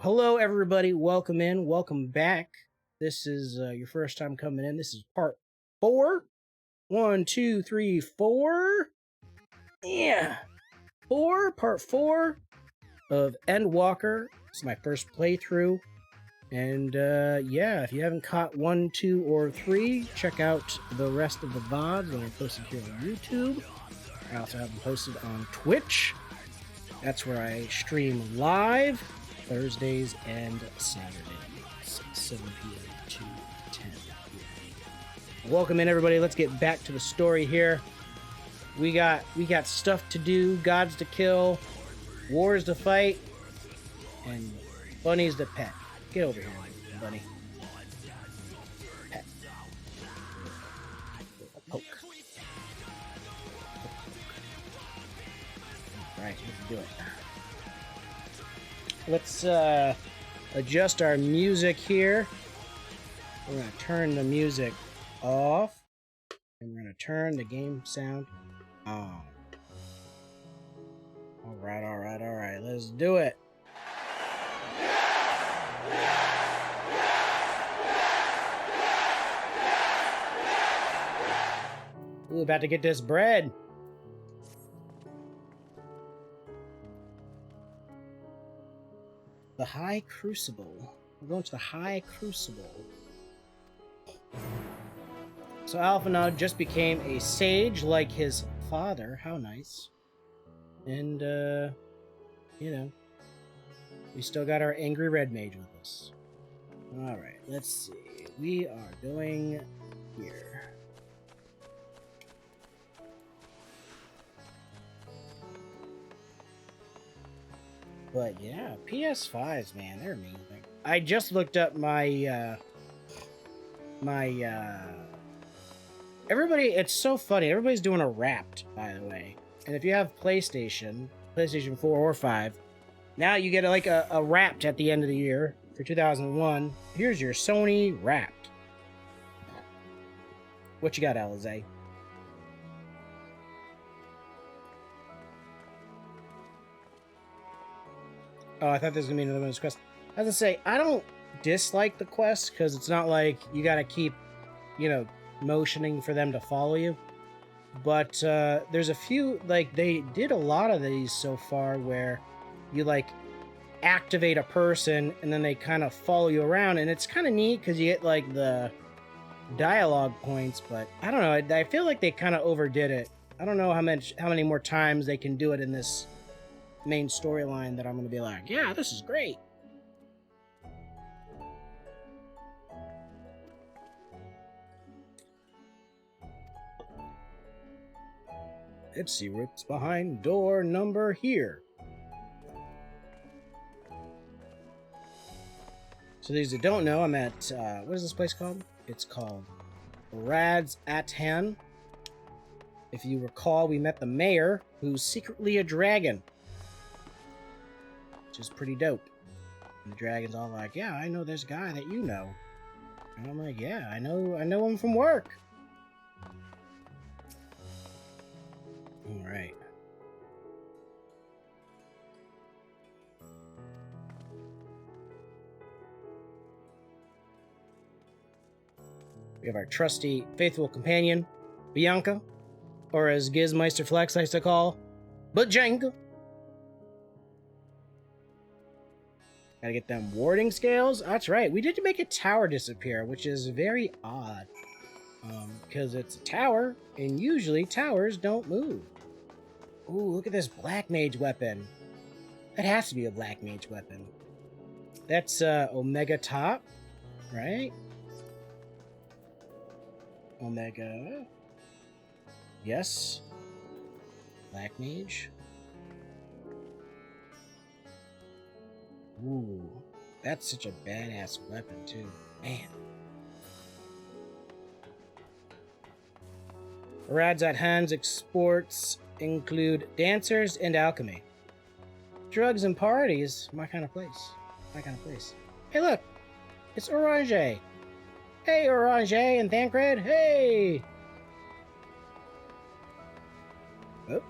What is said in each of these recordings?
Hello, everybody. Welcome in. Welcome back. This is your first time coming in. This is part 4. 1, 2, 3, 4. Yeah. Part 4 of ENDWALKER. It's my first playthrough. And yeah, if you haven't caught 1, 2, or 3, check out the rest of the VODs that are posted here on YouTube. I also have them posted on Twitch. That's where I stream live Thursdays and Saturdays, 7 p.m. to 10 p.m. Welcome in, everybody. Let's get back to the story here. We got stuff to do, gods to kill, wars to fight, and bunnies to pet. Get over here, bunny. Pet. Poke. Right, let's do it. Let's adjust our music here. We're going to turn the music off. And we're going to turn the game sound on. Alright. Let's do it. Ooh, about to get this bread. The High Crucible. We're going to the High Crucible. So Alphanod just became a sage like his father. How nice. And, you know, we still got our angry red mage with us. Alright, let's see. We are going here. But yeah, PS5s, man, they're amazing. I just looked up my, everybody, it's so funny. Everybody's doing a Wrapped, by the way. And if you have PlayStation 4 or 5, now you get like a Wrapped at the end of the year for 2001. Here's your Sony Wrapped. What you got, Alize? Oh, I thought this was going to be another one of those quests. I was going to say, I don't dislike the quest, because it's not like you got to keep, you know, motioning for them to follow you. But there's a few, like, they did a lot of these so far where you, like, activate a person, and then they kind of follow you around, and it's kind of neat, because you get, like, the dialogue points, but I don't know, I feel like they kind of overdid it. I don't know how many more times they can do it in this main storyline that I'm going to be like, yeah, this is great. Let's see what's behind door number here. So these that don't know, I'm at, what is this place called? It's called Rad's Atan. If you recall, we met the mayor, who's secretly a dragon. Which is pretty dope. And the dragon's all like, yeah, I know this guy that you know. And I'm like, yeah, I know him from work. Alright. We have our trusty, faithful companion, Bianca, or as Gizmeister Flex likes to call, Bajanka. Gotta get them warding scales. That's right. We did make a tower disappear, which is very odd. Because it's a tower, and usually towers don't move. Ooh, look at this black mage weapon. That has to be a black mage weapon. That's Omega Top, right? Omega. Yes. Black mage. Ooh, that's such a badass weapon, too. Man. Radzat Hands exports include dancers and alchemy. Drugs and parties, my kind of place. Hey, look! It's Orange. Hey, Orange and Thancred, hey! Oh.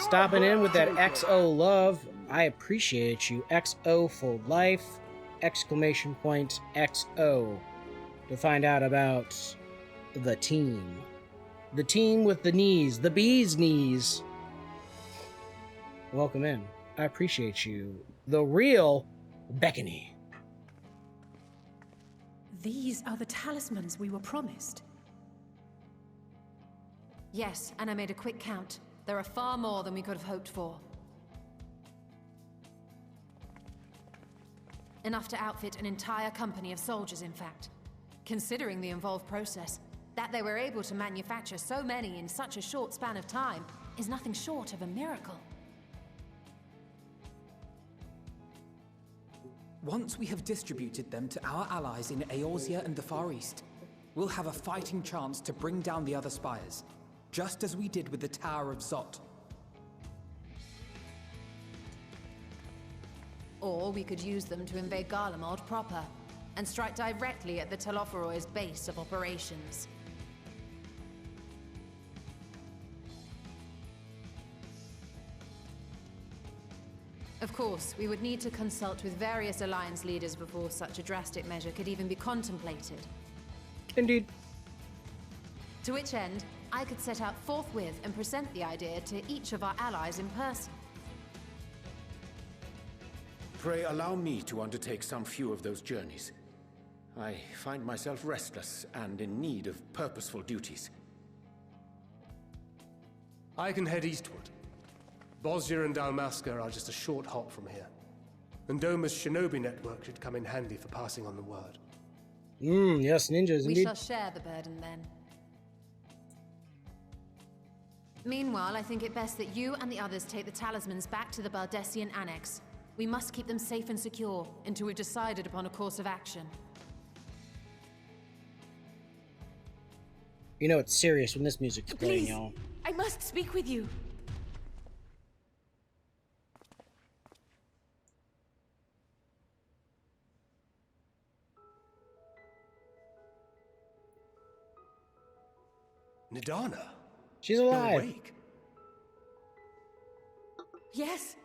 Stopping in with that XO love. I appreciate you. XO for life. Exclamation point XO. To find out about the team. The team with the knees. The bee's knees. Welcome in. I appreciate you. The real Beckony. These are the talismans we were promised. Yes, and I made a quick count. There are far more than we could have hoped for. Enough to outfit an entire company of soldiers, in fact. Considering the involved process, that they were able to manufacture so many in such a short span of time is nothing short of a miracle. Once we have distributed them to our allies in Eorzea and the Far East, we'll have a fighting chance to bring down the other spires, just as we did with the Tower of Zot. Or we could use them to invade Garlemald proper, and strike directly at the Telophoroid's base of operations. Of course, we would need to consult with various Alliance leaders before such a drastic measure could even be contemplated. Indeed. To which end, I could set out forthwith and present the idea to each of our allies in person. Pray allow me to undertake some few of those journeys. I find myself restless and in need of purposeful duties. I can head eastward. Bosnia and Dalmasca are just a short hop from here. And Doma's shinobi network should come in handy for passing on the word. Yes, ninjas, We indeed. shall share the burden then. Meanwhile, I think it best that you and the others take the talismans back to the Baldessian Annex. We must keep them safe and secure until we've decided upon a course of action. You know it's serious when this music's playing, Please, y'all. I must speak with you. Nidana? She's You're alive. awake. Yes.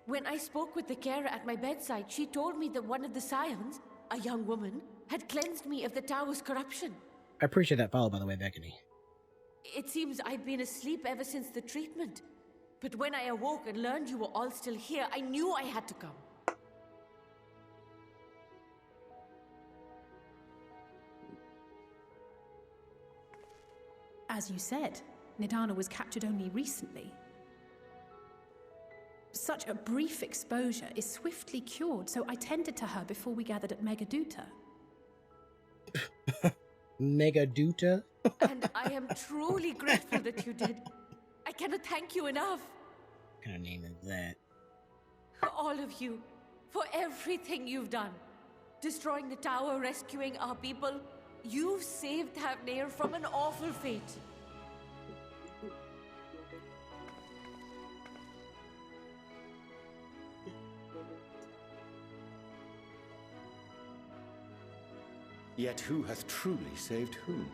When I spoke with the carer at my bedside, she told me that one of the scions, a young woman, had cleansed me of the tower's corruption. I appreciate that follow, by the way, Beckony. It seems I'd been asleep ever since the treatment. But when I awoke and learned you were all still here, I knew I had to come. As you said, Nidana was captured only recently. Such a brief exposure is swiftly cured, so I tended to her before we gathered at Megaduta. Megaduta? And I am truly grateful that you did. I cannot thank you enough. What kind of name is that? All of you, for everything you've done. Destroying the tower, rescuing our people. You've saved Thavnair from an awful fate. Yet who hath truly saved whom?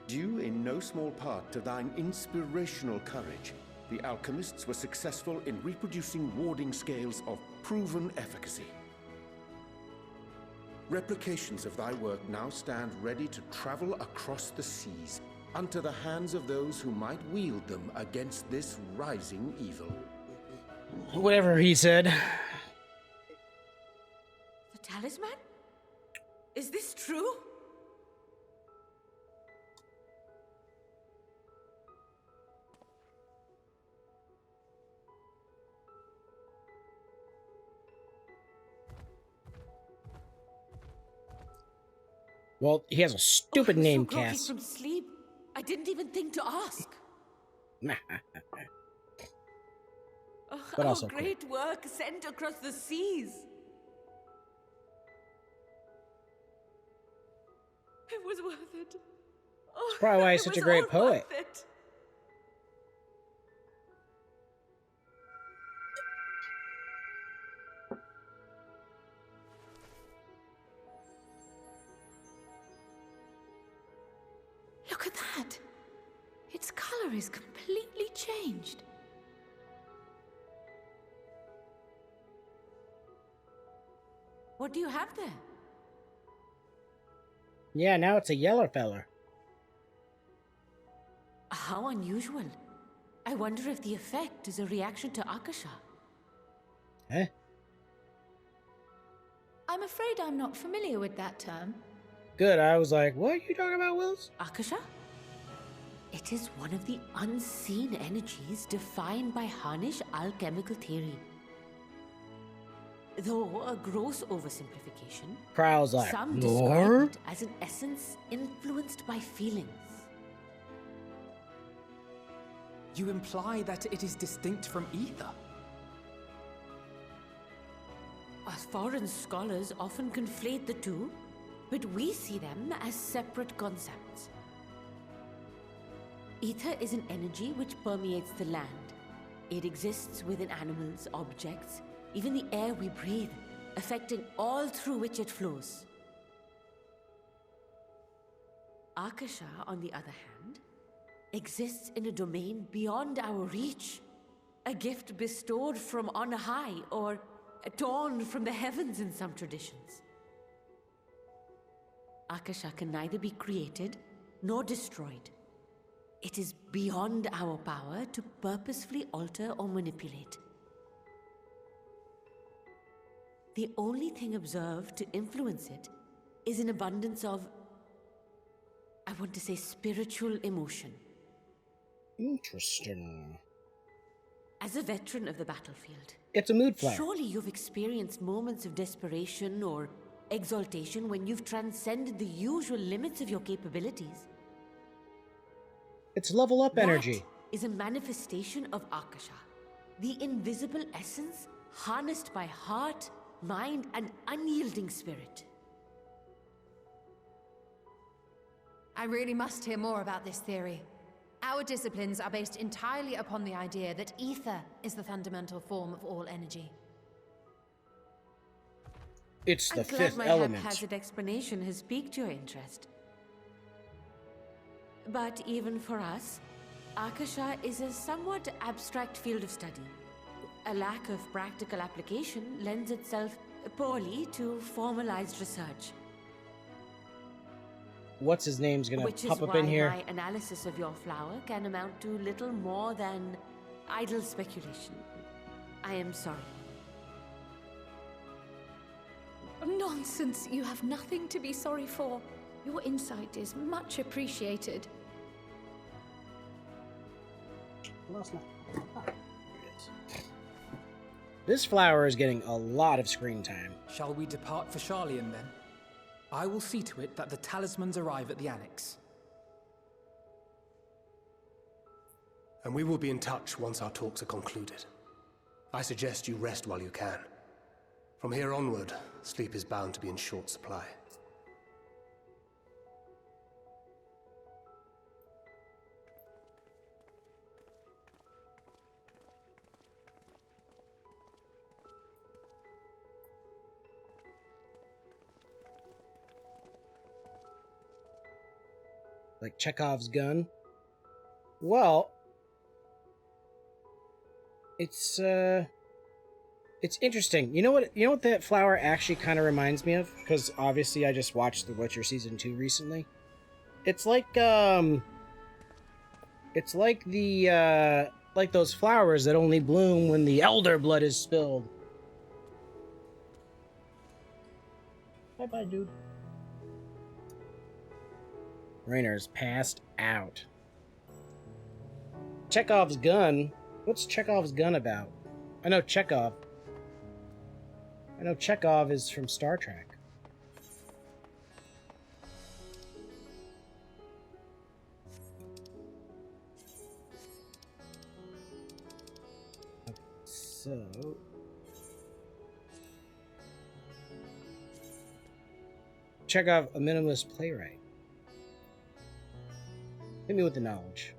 Due in no small part to thine inspirational courage, the alchemists were successful in reproducing warding scales of proven efficacy. Replications of thy work now stand ready to travel across the seas, unto the hands of those who might wield them against this rising evil. Whatever he said. The talisman? Is this true? Well, he has a stupid I was name, so groggy Cass. from sleep, I didn't even think to ask. But also Our great work sent across the seas. It was worth it. Oh, probably why he's it such a was great all poet. worth it. Look at that! It's colored. colour is completely changed. What do you have there? Yeah, now it's a yellow feller. How unusual. I wonder if the effect is a reaction to Akasha. Eh? I'm afraid I'm not familiar with that term. Good, I was like, what are you talking about, Wills? Akasha? It is one of the unseen energies defined by Harnish alchemical theory. Though a gross oversimplification, Crowd's like, some lore? describe it as an essence influenced by feelings. You imply that it is distinct from ether? As foreign scholars often conflate the two, but we see them as separate concepts. Ether is an energy which permeates the land. It exists within animals, objects, even the air we breathe, affecting all through which it flows. Akasha, on the other hand, exists in a domain beyond our reach. A gift bestowed from on high, or torn from the heavens in some traditions. Akasha can neither be created nor destroyed. It is beyond our power to purposefully alter or manipulate. The only thing observed to influence it is an abundance of, I want to say, spiritual emotion. Interesting. As a veteran of the battlefield, It's a mood flower. surely you've experienced moments of desperation or exaltation when you've transcended the usual limits of your capabilities. It's level up energy. That is a manifestation of Akasha, the invisible essence harnessed by heart, mind, and unyielding spirit. I really must hear more about this theory. Our disciplines are based entirely upon the idea that ether is the fundamental form of all energy. It's the I'm glad fifth my element. haphazard explanation has piqued your interest. But even for us, Akasha is a somewhat abstract field of study. A lack of practical application lends itself poorly to formalized research. What's his name's gonna Which is pop up why in here? my analysis of your flower can amount to little more than idle speculation. I am sorry. Nonsense, you have nothing to be sorry for. Your insight is much appreciated. This flower is getting a lot of screen time. Shall we depart for Charlian then? I will see to it that the talismans arrive at the annex. And we will be in touch once our talks are concluded. I suggest you rest while you can. From here onward, sleep is bound to be in short supply. Like Chekhov's gun. Well, it's interesting. You know what that flower actually kind of reminds me of? Because obviously I just watched The Witcher Season 2 recently. It's like the like those flowers that only bloom when the elder blood is spilled. Bye-bye, dude. Rainer's passed out. Chekhov's gun? What's Chekhov's gun about? I know Chekhov. I know Chekhov is from Star Trek. Okay, so... Chekhov, a minimalist playwright. Hit me with the knowledge.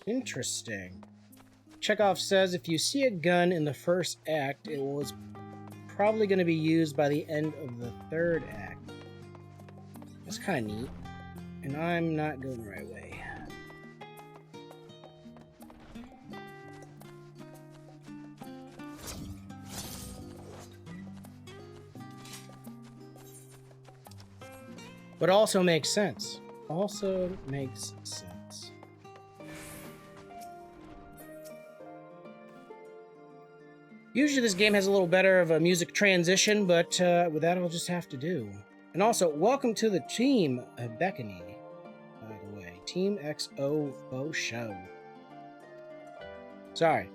Interesting. Chekhov says if you see a gun in the first act, it was probably going to be used by the end of the third act. That's kind of neat. And I'm not going the right way. But also makes sense. Also makes sense. Usually this game has a little better of a music transition, but with that I'll just have to do. And also, welcome to the team, Beckany, by the way. Team XO Faux Show. Sorry.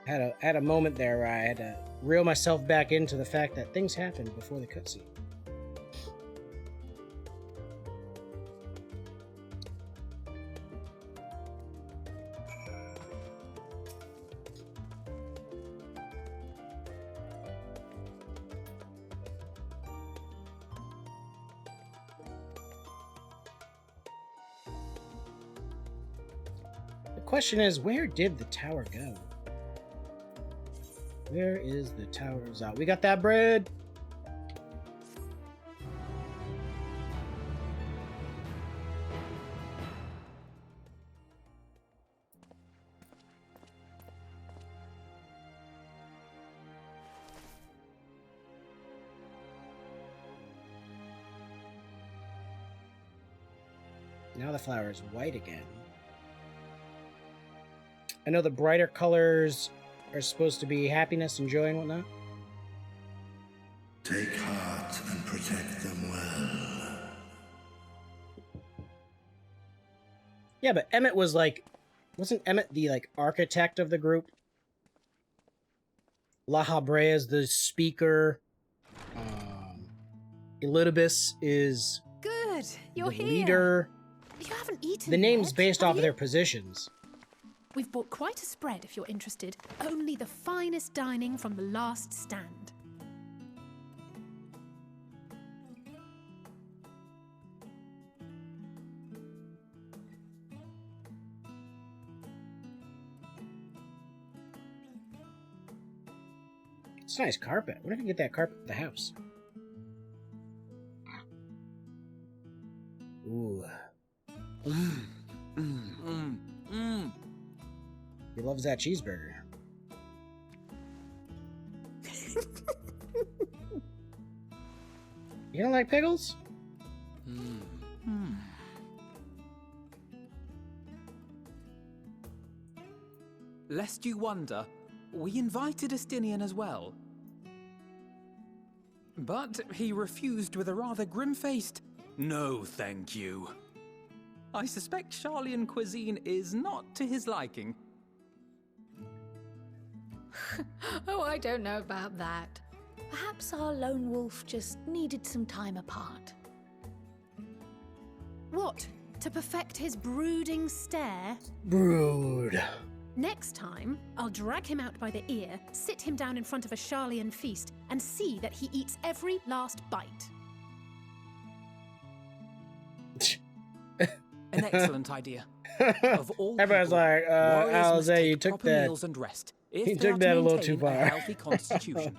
Had a moment there where I had to reel myself back into the fact that things happened before the cutscene. The question is, where did the tower go? Where is the tower? Out. We got that bread. Now the flower is white again. I know the brighter colors are supposed to be happiness and joy and whatnot. Take heart and protect them well. Yeah, but Emmett was like... Wasn't Emmett the, like, architect of the group? La Habrea is the speaker. Elidibus is Good, you're the here. leader. You haven't eaten The name's yet, based have off of you? their positions. We've bought quite a spread if you're interested. Only the finest dining from the last stand. It's a nice carpet. Where did I get that carpet at the house? Ooh. He loves that cheeseburger. You don't like pickles? Lest you wonder, we invited Estinian as well. But he refused with a rather grim-faced, "No, thank you." I suspect Charlian cuisine is not to his liking. Oh, I don't know about that. Perhaps our lone wolf just needed some time apart. What? To perfect his brooding stare? Brood. Next time, I'll drag him out by the ear, sit him down in front of a Charlian feast, and see that he eats every last bite. An excellent idea. Of all Everyone's people, like, warriors must Alize, take you took proper that. meals and rest if You they took are that to a little too maintain far. a healthy constitution.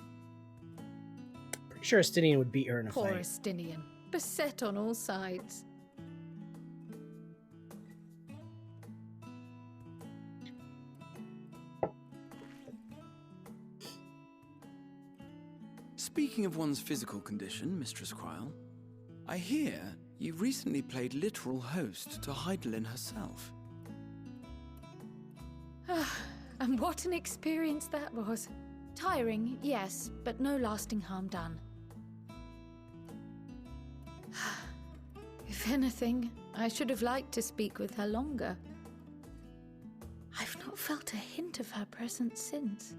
Pretty sure Estinian would beat her in a Poor fight. Estinian, beset on all sides. Speaking of one's physical condition, Mistress Cryle, I hear you recently played literal host to Heidelin herself. And what an experience that was. Tiring, yes, but no lasting harm done. If anything, I should have liked to speak with her longer. I've not felt a hint of her presence since.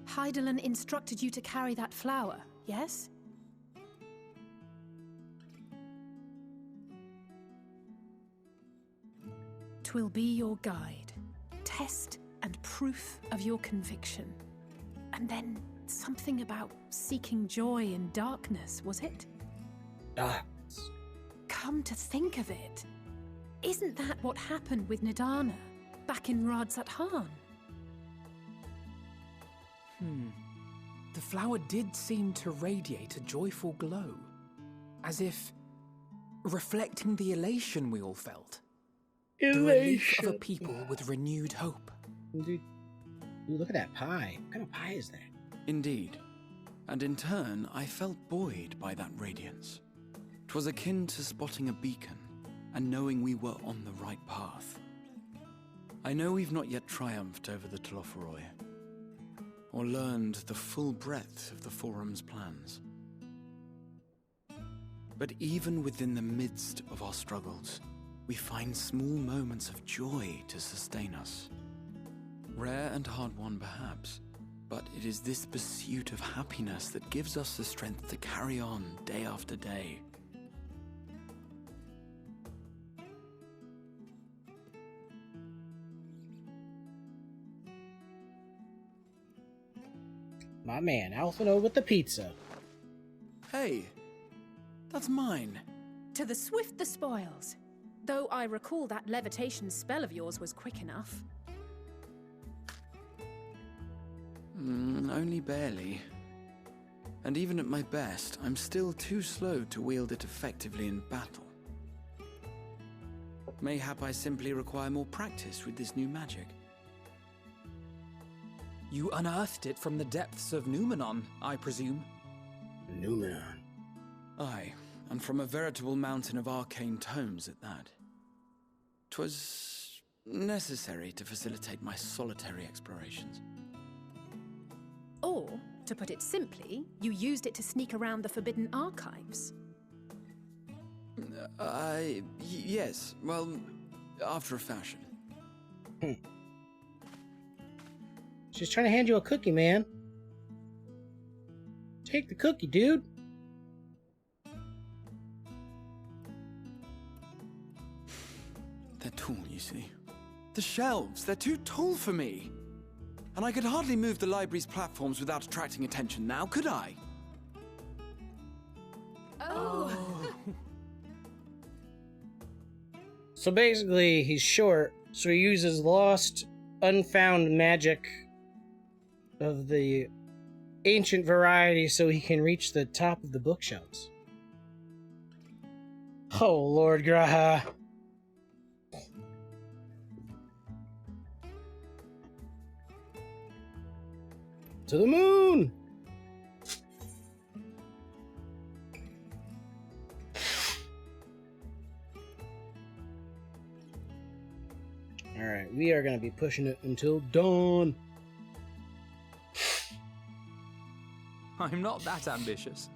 Heidelin instructed you to carry that flower, yes? Twill be your guide, test and proof of your conviction. And then something about seeking joy in darkness, was it? Ah. Come to think of it, isn't that what happened with Nidana back in Radzat-Han? The flower did seem to radiate a joyful glow, as if reflecting the elation we all felt. The relief of a people with renewed hope. Dude, ooh, look at that pie. What kind of pie is that? Indeed. And in turn, I felt buoyed by that radiance. 'Twas akin to spotting a beacon and knowing we were on the right path. I know we've not yet triumphed over the Telophoroi, or learned the full breadth of the Forum's plans. But even within the midst of our struggles, we find small moments of joy to sustain us. Rare and hard-won perhaps, but it is this pursuit of happiness that gives us the strength to carry on day after day. My man, Alphino with the pizza. Hey, that's mine. To the swift the spoils. Though I recall that levitation spell of yours was quick enough. Only barely. And even at my best, I'm still too slow to wield it effectively in battle. Mayhap I simply require more practice with this new magic. You unearthed it from the depths of Numenon, I presume? Numenon. Aye, and from a veritable mountain of arcane tomes at that. 'Twas necessary to facilitate my solitary explorations. Or, to put it simply, you used it to sneak around the Forbidden Archives. Yes, well, after a fashion. She's trying to hand you a cookie, man. Take the cookie, dude. They're tall, you see. The shelves, they're too tall for me. And I could hardly move the library's platforms without attracting attention now, could I? Oh. So basically, he's short, so he uses lost, unfound magic of the ancient variety so he can reach the top of the bookshelves. Oh, Lord Graha. To the moon! Alright, we are going to be pushing it until dawn. I'm not that ambitious.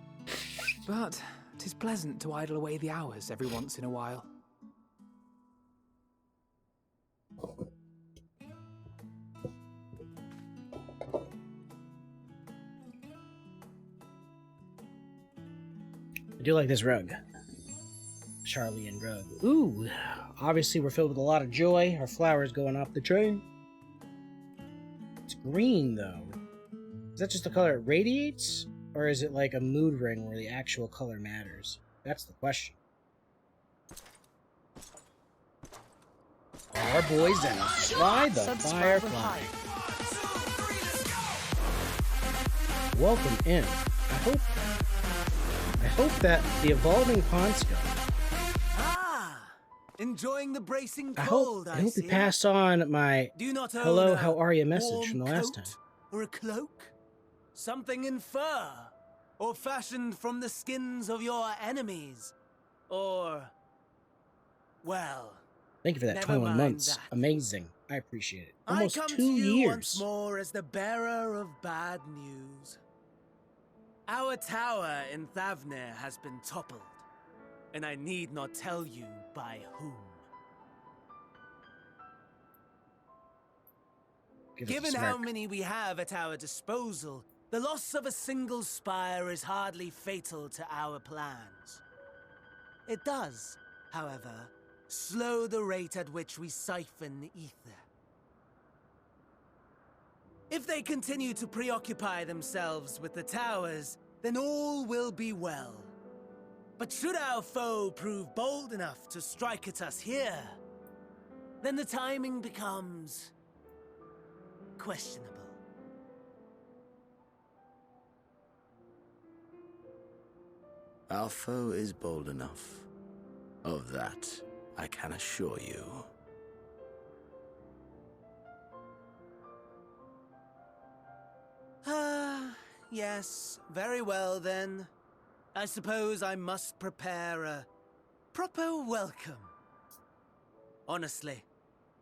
But 'tis pleasant to idle away the hours every once in a while. I do like this rug. Charlian rug. Ooh, obviously we're filled with a lot of joy. Our flowers going off the train. It's green, though. Is that just the color it radiates? Or is it like a mood ring where the actual color matters? That's the question. Our boys and Fly the Firefly. Welcome in. I hope that the evolving pond scope. Enjoying the bracing I cold, hope you pass on my Do you not hello, own how are you a message warm from the last coat time. Or a cloak? Something in fur? Or fashioned from the skins of your enemies? Or... well... Thank you for that never 21 mind months. that. Amazing. I appreciate it. Almost I come 2 to you years. once more as the bearer of bad news. Our tower in Thavnir has been toppled, and I need not tell you by whom. Given how many we have at our disposal, the loss of a single spire is hardly fatal to our plans. It does, however, slow the rate at which we siphon ether. If they continue to preoccupy themselves with the towers, then all will be well. But should our foe prove bold enough to strike at us here, then the timing becomes questionable. Our foe is bold enough. Of that, I can assure you. Yes, very well then. I suppose I must prepare a proper welcome. Honestly,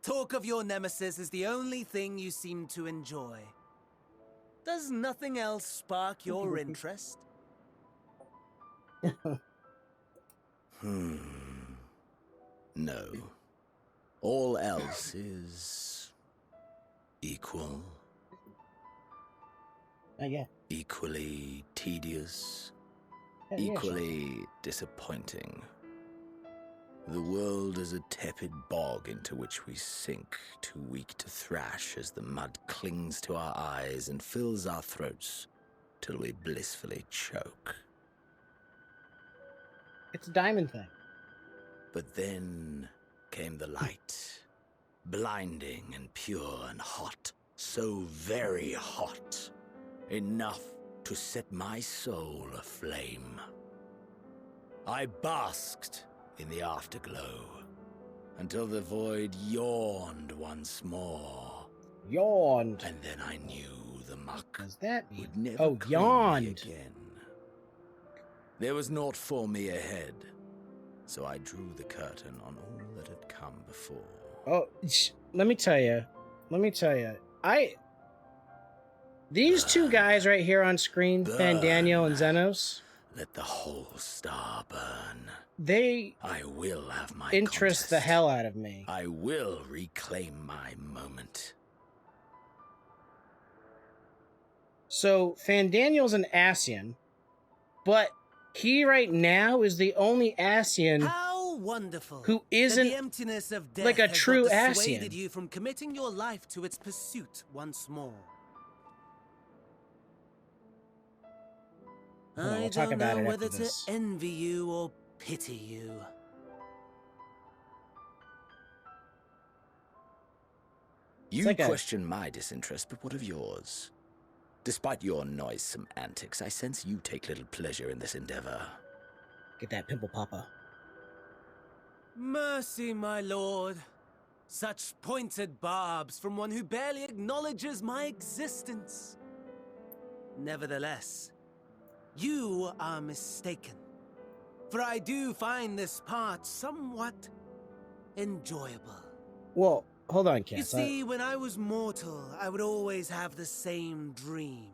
talk of your nemesis is the only thing you seem to enjoy. Does nothing else spark your interest? No. All else is equal. Yeah. Equally tedious. Yeah, Equally disappointing. The world is a tepid bog into which we sink, too weak to thrash as the mud clings to our eyes and fills our throats till we blissfully choke. It's a diamond thing. But then came the light, blinding and pure and hot, so very hot, enough to set my soul aflame. I basked in the afterglow until the void yawned once more. Yawned. And then I knew the muck Does that mean? would never Oh, claim yawned. me again. There was naught for me ahead, so I drew the curtain on all that had come before. Oh, let me tell you. These two guys right here on screen, Fandaniel and Xenos. Let the whole star burn. They I will have my interest the hell out of me. I will reclaim my moment. So Fandaniel's an Ascian, but he right now is the only Ascian How wonderful who isn't the emptiness of death like a has true not Ascian. dissuaded you from committing your life to its pursuit once more. Hold on, I we'll talk don't about know it whether after to this. envy you or pity you. You like question my disinterest, but what of yours? Despite your noisome antics, I sense you take little pleasure in this endeavor. Get that pimple popper. Mercy, my lord. Such pointed barbs from one who barely acknowledges my existence. Nevertheless, you are mistaken. For I do find this part somewhat enjoyable. Well, hold on, Cass. You see, when I was mortal, I would always have the same dream.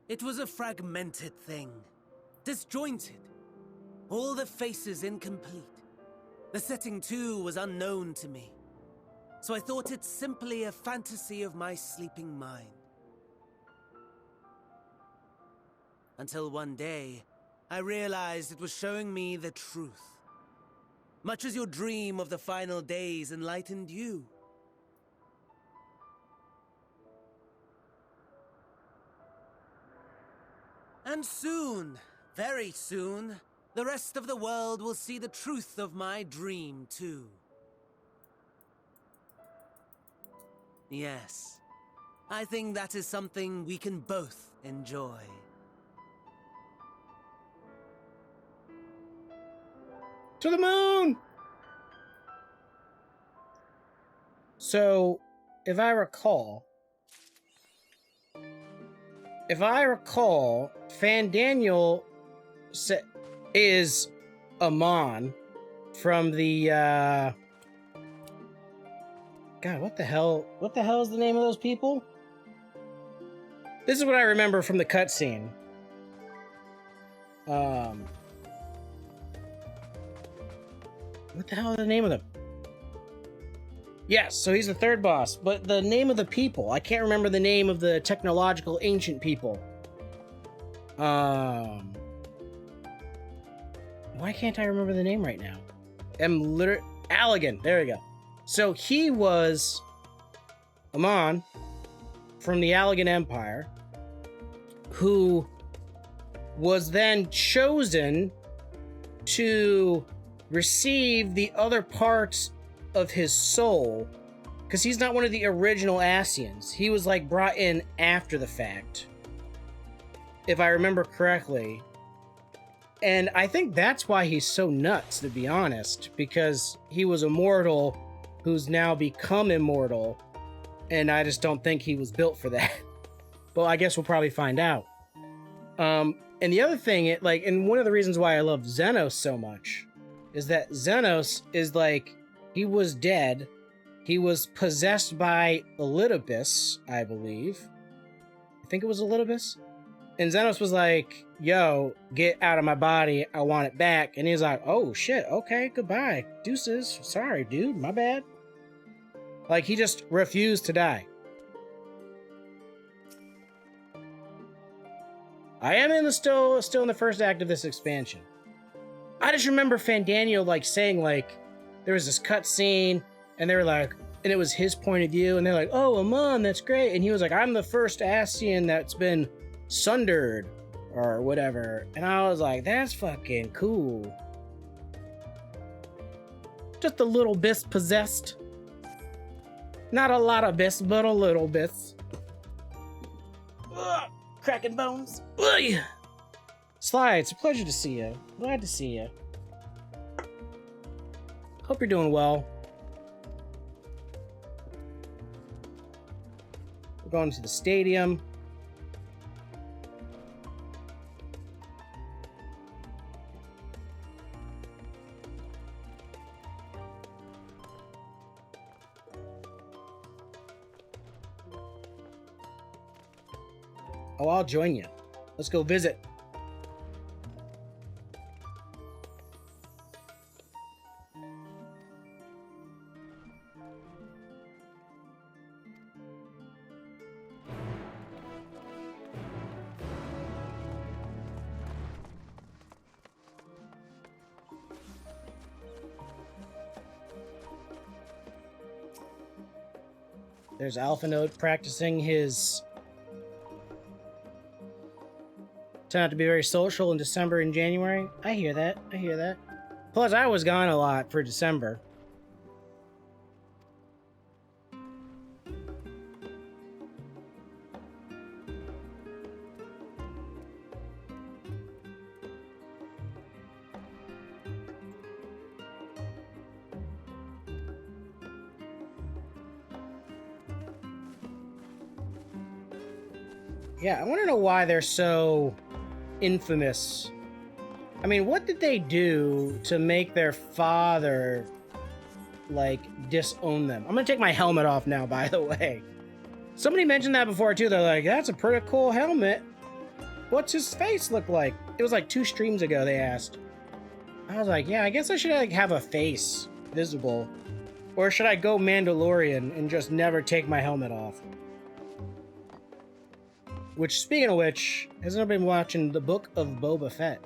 It was a fragmented thing, disjointed, all the faces incomplete. The setting, too, was unknown to me, so I thought it simply a fantasy of my sleeping mind. Until one day, I realized it was showing me the truth. Much as your dream of the final days enlightened you. And soon, very soon, the rest of the world will see the truth of my dream, too. Yes, I think that is something we can both enjoy. To the moon! So, if I recall, Fandaniel is Amon from the, God, what the hell is the name of those people? This is what I remember from the cutscene. What the hell is the name of them? Yes, so he's the third boss, but the name of the people, I can't remember the name of the technological ancient people. Why can't I remember the name right now? Allegan, there we go. So he was Amon from the Allegan Empire, who was then chosen to receive the other parts of his soul, because he's not one of the original Asians. He was like brought in after the fact, if I remember correctly. And I think that's why he's so nuts, to be honest, because he was a mortal who's now become immortal, and I just don't think he was built for that. Well, I guess we'll probably find out. And the other thing, and one of the reasons why I love Xenos so much is that Xenos is like, he was dead. He was possessed by Elidibus, I believe. I think it was Elidibus. And Xenos was like, yo, get out of my body. I want it back. And he's like, oh, shit. Okay, goodbye. Deuces. Sorry, dude. My bad. Like, he just refused to die. I am still in the first act of this expansion. I just remember Fandaniel, like, saying, like, there was this cutscene, and they were like, and it was his point of view, and they're like, oh, Amon, that's great. And he was like, I'm the first Ascian that's been sundered, or whatever. And I was like, that's fucking cool. Just a little bit possessed. Not a lot of bits, but a little bits. Ugh, cracking bones. Ugh. Sly, it's a pleasure to see you. Glad to see you. Hope you're doing well. We're going to the stadium. Oh, I'll join you. Let's go visit. There's Alpha Node practicing his... Turned out to be very social in December and January. I hear that. I hear that. Plus, I was gone a lot for December. Yeah, I want to know why they're so infamous. I mean, what did they do to make their father, like, disown them? I'm gonna take my helmet off now, by the way. Somebody mentioned that before, too. They're like, that's a pretty cool helmet. What's his face look like? It was like 2 streams ago they asked. I was like, yeah, I guess I should, like, have a face visible. Or should I go Mandalorian and just never take my helmet off? Which, speaking of which, has anyone been watching the Book of Boba Fett?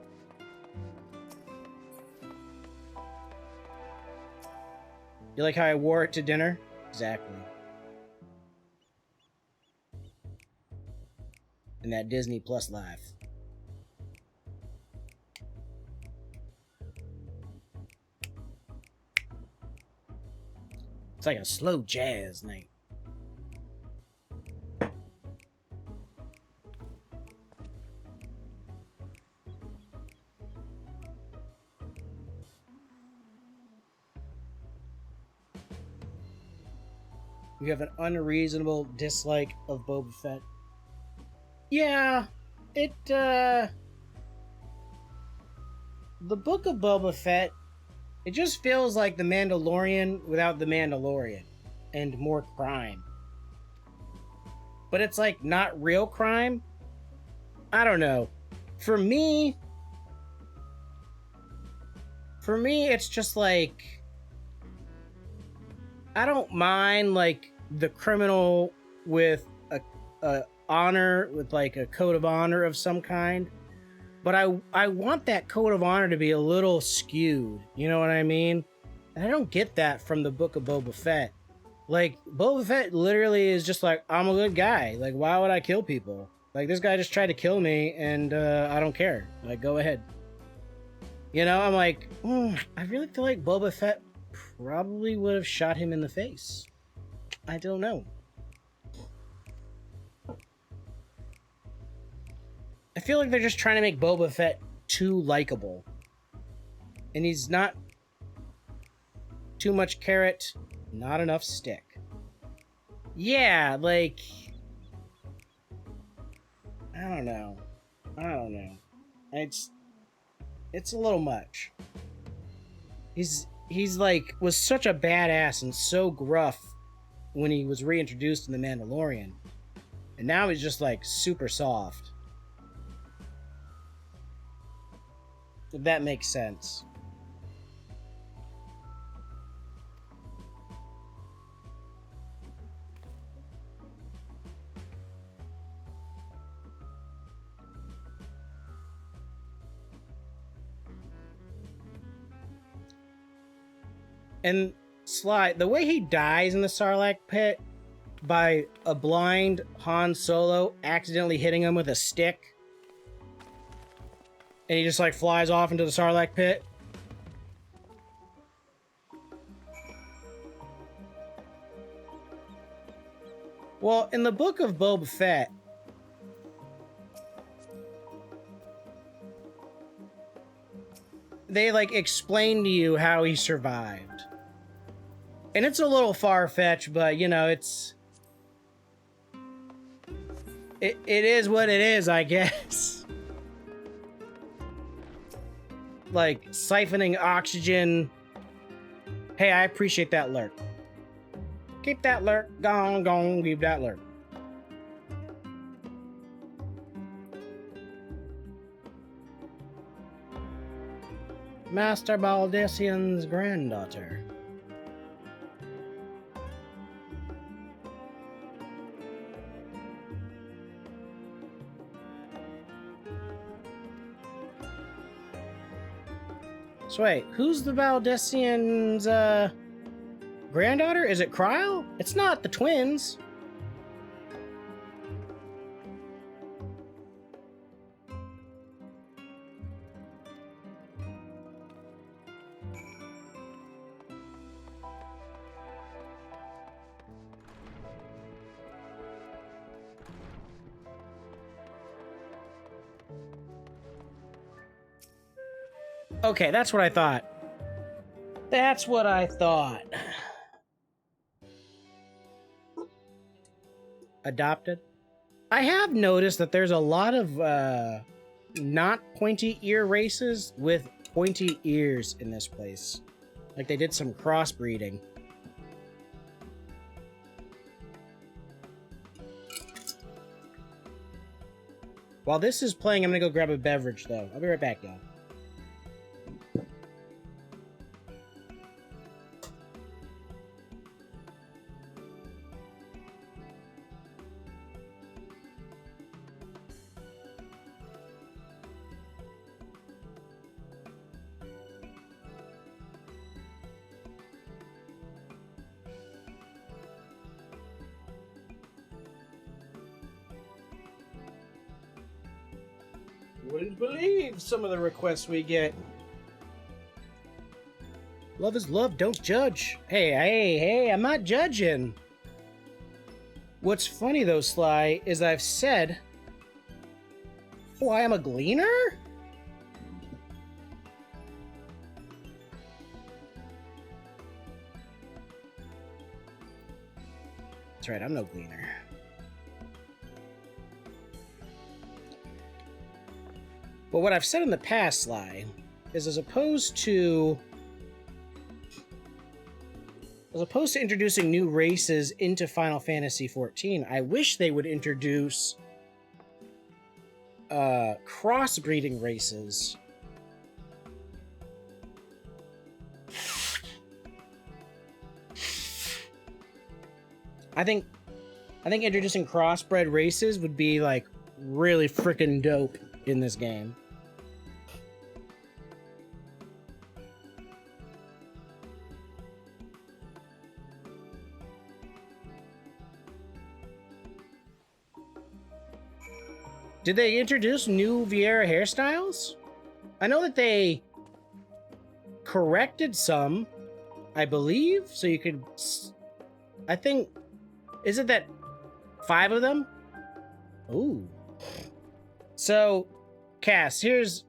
You like how I wore it to dinner? Exactly. And that Disney Plus life. It's like a slow jazz night. You have an unreasonable dislike of Boba Fett. Yeah, the Book of Boba Fett, it just feels like The Mandalorian without The Mandalorian and more crime. But it's like not real crime. I don't know. For me, it's just like, I don't mind like the criminal with a honor, with like a code of honor of some kind, but I want that code of honor to be a little skewed, you know what I mean? And I don't get that from the Book of Boba Fett. Like, Boba Fett literally is just like, I'm a good guy, like, why would I kill people? Like, this guy just tried to kill me and I don't care, like, go ahead. You know, I'm like, I really feel like Boba Fett probably would have shot him in the face. I don't know. I feel like they're just trying to make Boba Fett too likable. And he's not too much carrot, not enough stick. Yeah, like... I don't know. It's a little much. He's like, was such a badass and so gruff when he was reintroduced in The Mandalorian. And now he's just like super soft. If that makes sense. And Sly, the way he dies in the Sarlacc pit by a blind Han Solo accidentally hitting him with a stick, and he just like flies off into the Sarlacc pit. Well, in the book of Boba Fett, they like explain to you how he survived. And it's a little far-fetched, but you know, it is what it is, I guess. Like siphoning oxygen. Hey, I appreciate that lurk. Keep that lurk. Gone, keep that lurk. Master Baldessian's granddaughter. So wait, who's the Baldessian's granddaughter? Is it Kryle? It's not the twins. Okay, that's what I thought. That's what I thought. Adopted? I have noticed that there's a lot of not pointy ear races with pointy ears in this place. Like they did some crossbreeding. While this is playing, I'm gonna go grab a beverage though. I'll be right back, y'all. Wouldn't believe some of the requests we get. Love is love, don't judge. Hey, I'm not judging. What's funny though, Sly, is I've said, oh, I am a gleaner? That's right, I'm no gleaner. But what I've said in the past, Sly, is as opposed to introducing new races into Final Fantasy XIV, I wish they would introduce crossbreeding races. I think introducing crossbred races would be like really freaking dope in this game. Did they introduce new Vieira hairstyles? I know that they corrected some, I believe, so you could, I think, is it that 5 of them? Ooh. So, Cass, here's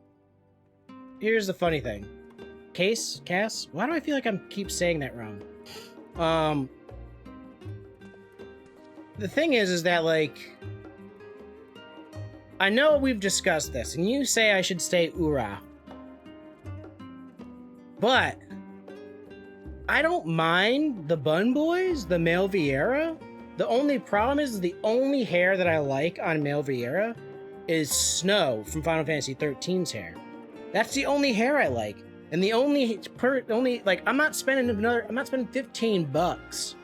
the funny thing. Cass? Why do I feel like I keep saying that wrong? The thing is that, like, I know we've discussed this, and you say I should stay Ura. But I don't mind the Bun Boys, the male Vieira. The only problem is the only hair that I like on male Vieira is Snow from Final Fantasy XIII's hair. That's the only hair I like. And the only like I'm not spending $15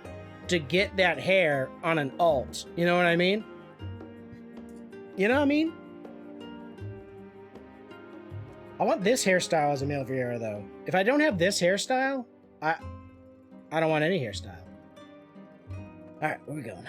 to get that hair on an alt. You know what I mean? You know what I mean? I want this hairstyle as a male Vieira though. If I don't have this hairstyle, I don't want any hairstyle. Alright, where we going?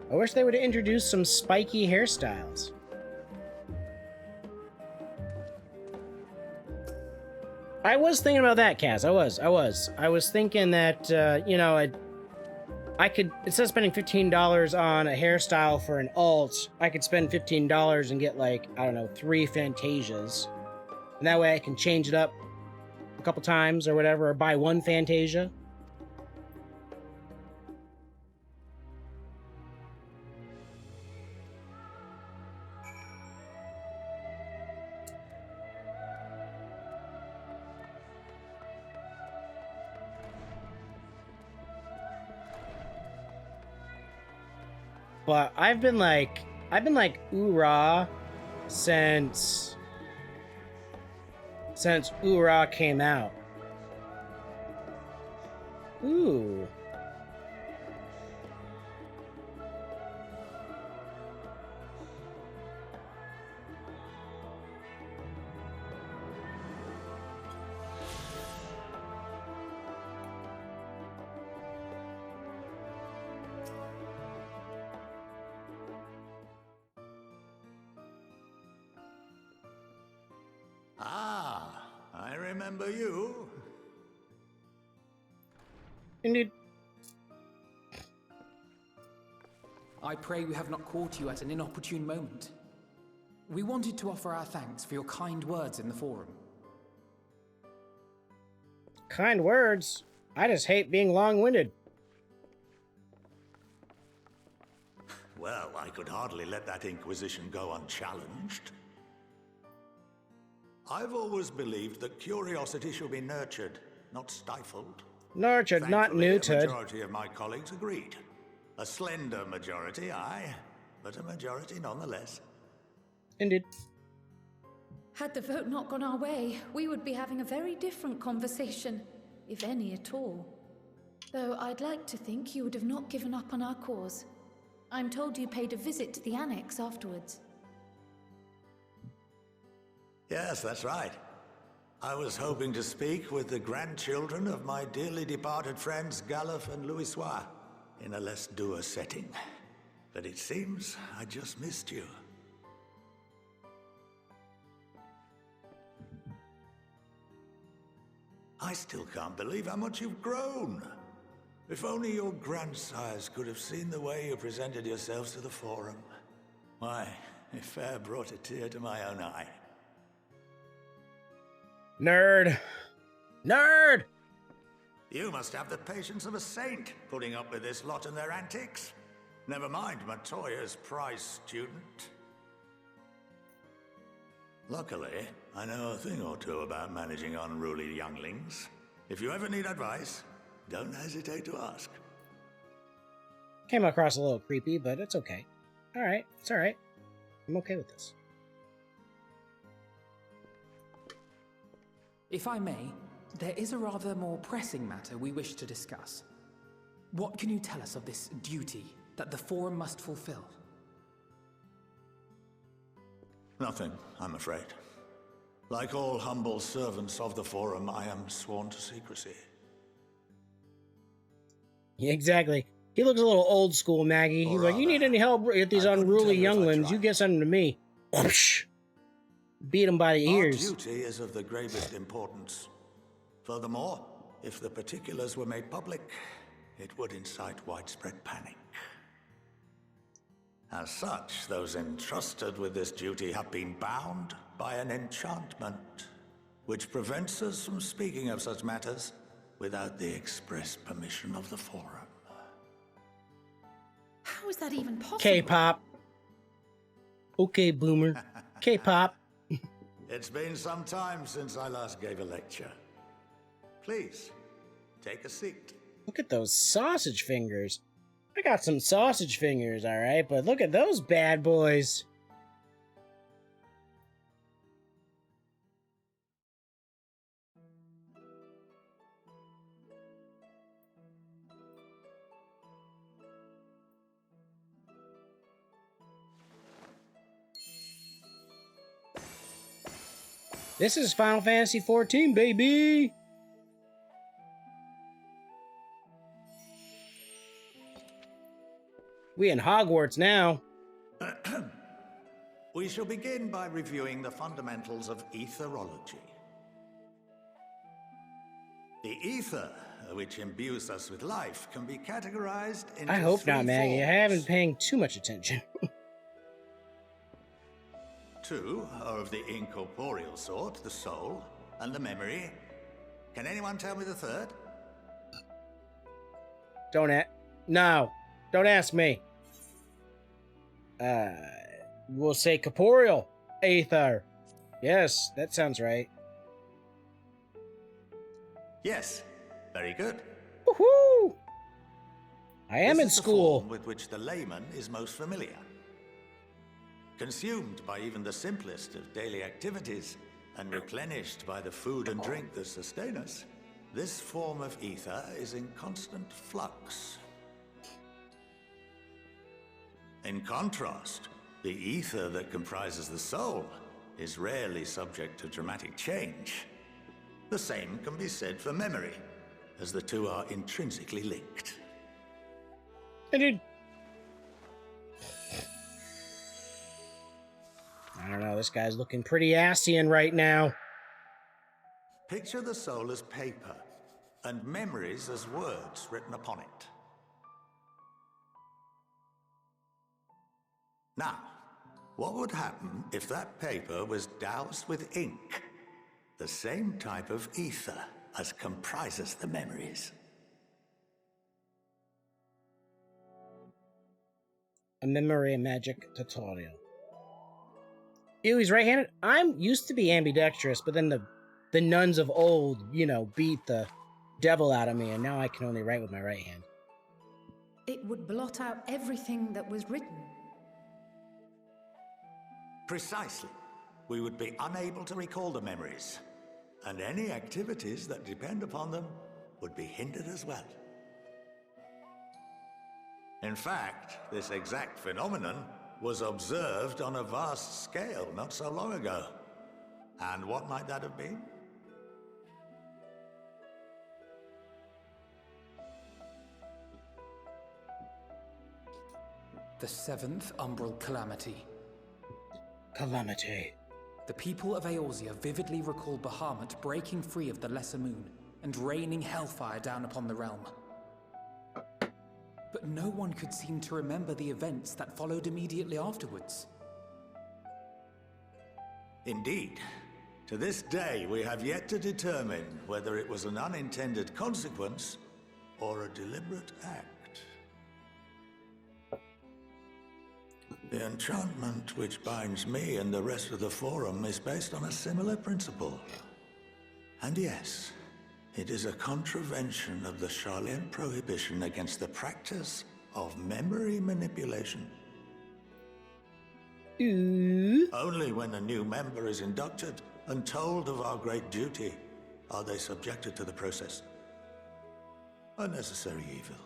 I wish they would introduce some spiky hairstyles. I was thinking about that, Kaz. I was thinking that, you know, I could, instead of spending $15 on a hairstyle for an alt, I could spend $15 and get, like, I don't know, 3 Fantasias. And that way I can change it up a couple times or whatever, or buy 1 Fantasia. But I've been like Ura since Ura came out. Ooh. Ah, I remember you. Indeed. I pray we have not caught you at an inopportune moment. We wanted to offer our thanks for your kind words in the forum. Kind words? I just hate being long-winded. Well, I could hardly let that inquisition go unchallenged. I've always believed that curiosity should be nurtured, not stifled. Nurtured, not neutered. The majority of my colleagues agreed. A slender majority, aye, but a majority nonetheless. Indeed. Had the vote not gone our way, we would be having a very different conversation, if any at all. Though I'd like to think you would have not given up on our cause. I'm told you paid a visit to the annex afterwards. Yes, that's right. I was hoping to speak with the grandchildren of my dearly departed friends Galuf and Louisoix in a less dour setting. But it seems I just missed you. I still can't believe how much you've grown. If only your grandsires could have seen the way you presented yourselves to the forum. Why, it fair brought a tear to my own eye. Nerd. Nerd! You must have the patience of a saint, putting up with this lot and their antics. Never mind Matoya's prize student. Luckily, I know a thing or two about managing unruly younglings. If you ever need advice, don't hesitate to ask. Came across a little creepy, but it's okay. Alright, it's alright. I'm okay with this. If I may, there is a rather more pressing matter we wish to discuss. What can you tell us of this duty that the Forum must fulfill? Nothing, I'm afraid. Like all humble servants of the Forum, I am sworn to secrecy. Yeah, exactly. He looks a little old school, Maggie. He's like, you need any help with these unruly younglings, you get something to me. Whoosh! Beat him by the ears. Our duty is of the gravest importance. Furthermore, if the particulars were made public, it would incite widespread panic. As such, those entrusted with this duty have been bound by an enchantment, which prevents us from speaking of such matters without the express permission of the Forum. How is that even possible? K-pop. Okay, boomer. K-pop. It's been some time since I last gave a lecture. Please, take a seat. Look at those sausage fingers. I got some sausage fingers, alright, but look at those bad boys. This is Final Fantasy XIV, baby! We in Hogwarts now. We shall begin by reviewing the fundamentals of etherology. The ether, which imbues us with life, can be categorized into I hope not, three Maggie. I forms. haven't been paying too much attention. Two are of the incorporeal sort, the soul and the memory. Can anyone tell me the third? Don't ask me. We'll say corporeal aether. Yes, that sounds right. Yes, very good. Woohoo! I am in This is the school. form with which the layman is most familiar. Consumed by even the simplest of daily activities and replenished by the food and drink that sustain us, this form of ether is in constant flux. In contrast, the ether that comprises the soul is rarely subject to dramatic change. The same can be said for memory, as the two are intrinsically linked. I don't know, this guy's looking pretty Asian right now. Picture the soul as paper, and memories as words written upon it. Now, what would happen if that paper was doused with ink? The same type of ether as comprises the memories. A memory magic tutorial. Ew, he's right-handed? I'm used to be ambidextrous, but then the nuns of old, beat the devil out of me, and now I can only write with my right hand. It would blot out everything that was written. Precisely. We would be unable to recall the memories, and any activities that depend upon them would be hindered as well. In fact, this exact phenomenon was observed on a vast scale not so long ago. And what might that have been? The seventh Umbral Calamity. Calamity. The people of Eorzea vividly recall Bahamut breaking free of the Lesser Moon and raining hellfire down upon the realm. But no one could seem to remember the events that followed immediately afterwards. Indeed. To this day, we have yet to determine whether it was an unintended consequence or a deliberate act. The enchantment which binds me and the rest of the Forum is based on a similar principle. And yes, it is a contravention of the Sharlayan prohibition against the practice of memory manipulation. Only when a new member is inducted and told of our great duty are they subjected to the process. A necessary evil.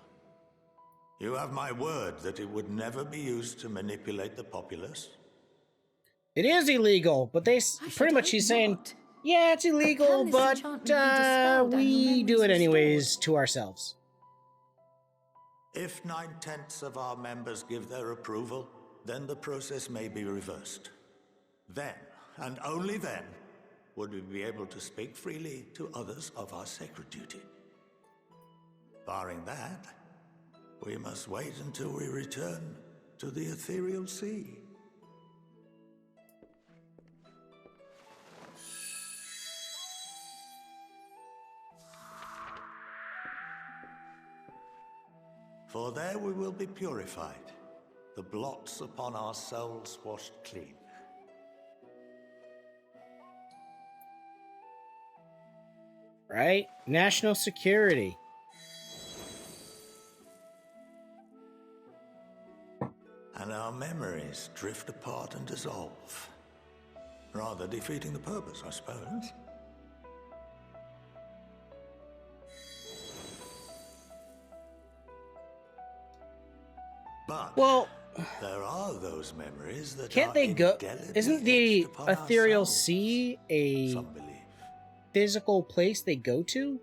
You have my word that it would never be used to manipulate the populace. It is illegal, but pretty much he's saying, yeah, it's illegal, but we do it anyways to ourselves. If 9/10 of our members give their approval, then the process may be reversed. Then, and only then, would we be able to speak freely to others of our sacred duty. Barring that, we must wait until we return to the ethereal sea. For there we will be purified, the blots upon our souls washed clean. Right? National security. And our memories drift apart and dissolve, rather defeating the purpose, I suppose. But well, there are those memories that can't they go? Isn't the ethereal sea a physical place they go to?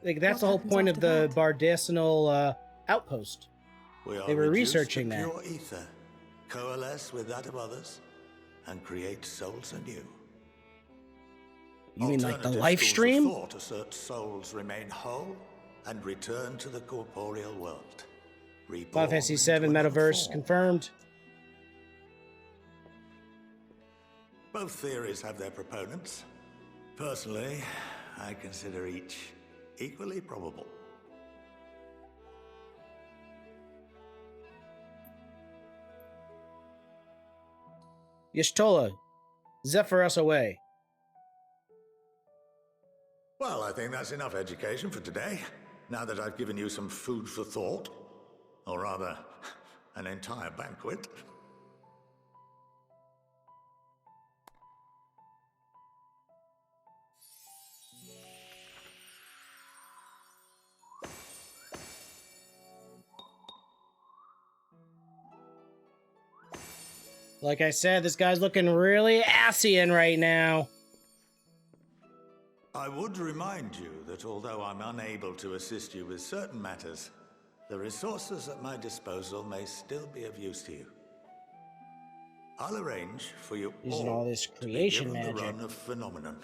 Like that's the whole point of the Bardicinal outpost. They were researching that. Pure ether, coalesce with that of others, and create souls anew. You mean like the live stream? Thought assert souls remain whole and return to the corporeal world. Final Fantasy VII Metaverse confirmed. Both theories have their proponents. Personally, I consider each equally probable. Y'shtola, Zephyr us away. Well, I think that's enough education for today. Now that I've given you some food for thought, or rather, an entire banquet. Like I said, this guy's looking really Asian right now. I would remind you that although I'm unable to assist you with certain matters, the resources at my disposal may still be of use to you. I'll arrange for you all this creation to be given magic. The run of Phenomenon.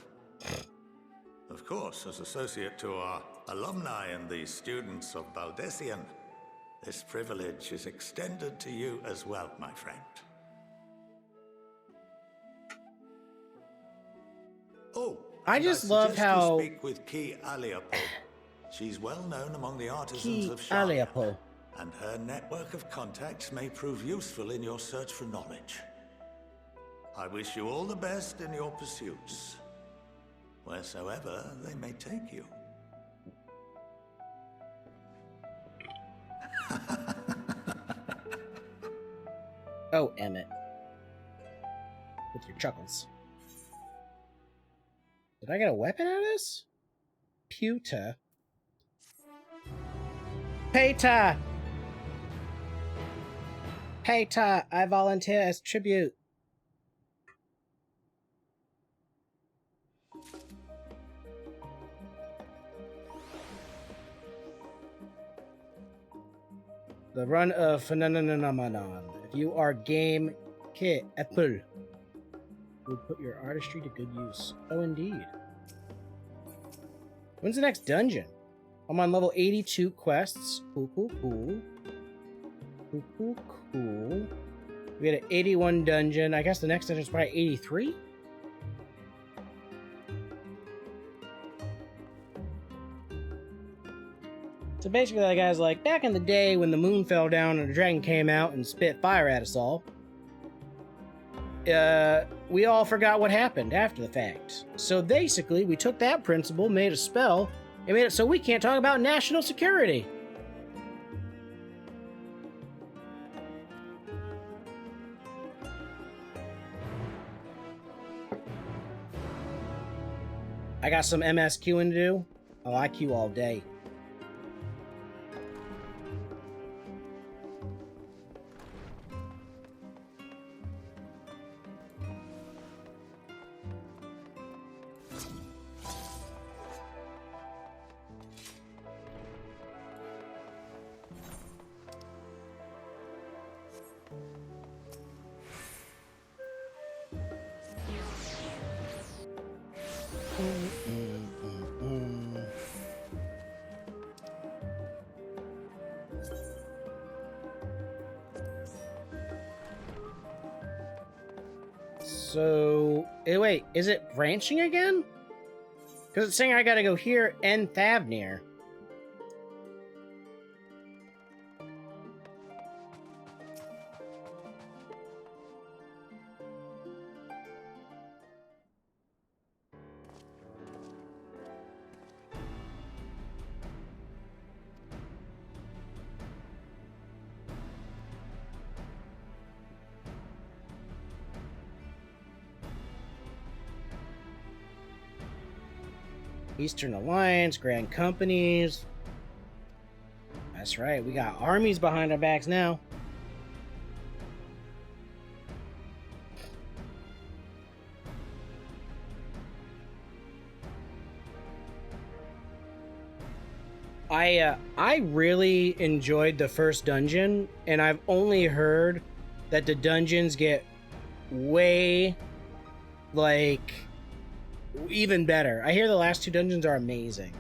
Of course, as associate to our alumni and the students of Baldessian, this privilege is extended to you as well, my friend. Oh, I just love how you speak with Key Aliapo. She's well known among the artisans of Sharia, and her network of contacts may prove useful in your search for knowledge. I wish you all the best in your pursuits, wheresoever they may take you. Oh, Emmett. With your chuckles. Did I get a weapon out of this? Pewter. Payta! Payta, I volunteer as tribute. The run of Phenomenon. If you are game kit Apple, will put your artistry to good use. Oh, indeed. When's the next dungeon? I'm on level 82 quests. Cool, cool, cool. Cool, cool, cool. We had an 81 dungeon. I guess the next dungeon is probably 83? So basically that guy's like, back in the day when the moon fell down and the dragon came out and spit fire at us all, we all forgot what happened after the fact. So basically, we took that principle, made a spell, and made it so we can't talk about national security. I got some MSQing to do. Oh, I queue all day. So, wait, is it branching again? Because it's saying I gotta go here and Thavnir. Eastern Alliance, Grand Companies. That's right, we got armies behind our backs now. I really enjoyed the first dungeon, and I've only heard that the dungeons get way, like, even better. I hear the last two dungeons are amazing.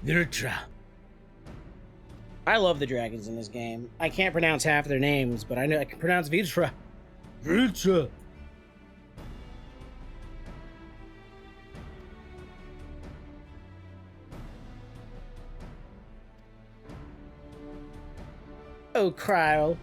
Virtra. I love the dragons in this game. I can't pronounce half their names, but I know I can pronounce Virtra. Virtra. Oh, Cryo.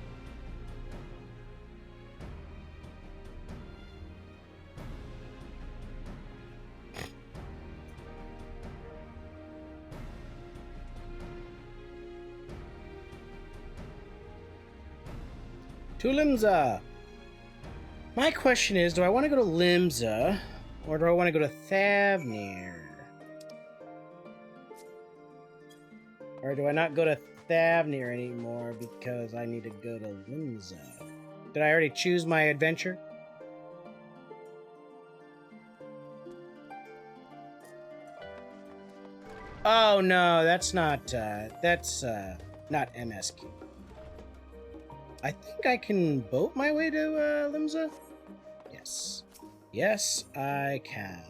To Limsa. My question is, do I want to go to Limsa, or do I want to go to Thavnir? Or do I not go to Thavnir anymore because I need to go to Limsa? Did I already choose my adventure? Oh no, that's not MSQ. I think I can boat my way to Limsa? Yes. Yes, I can.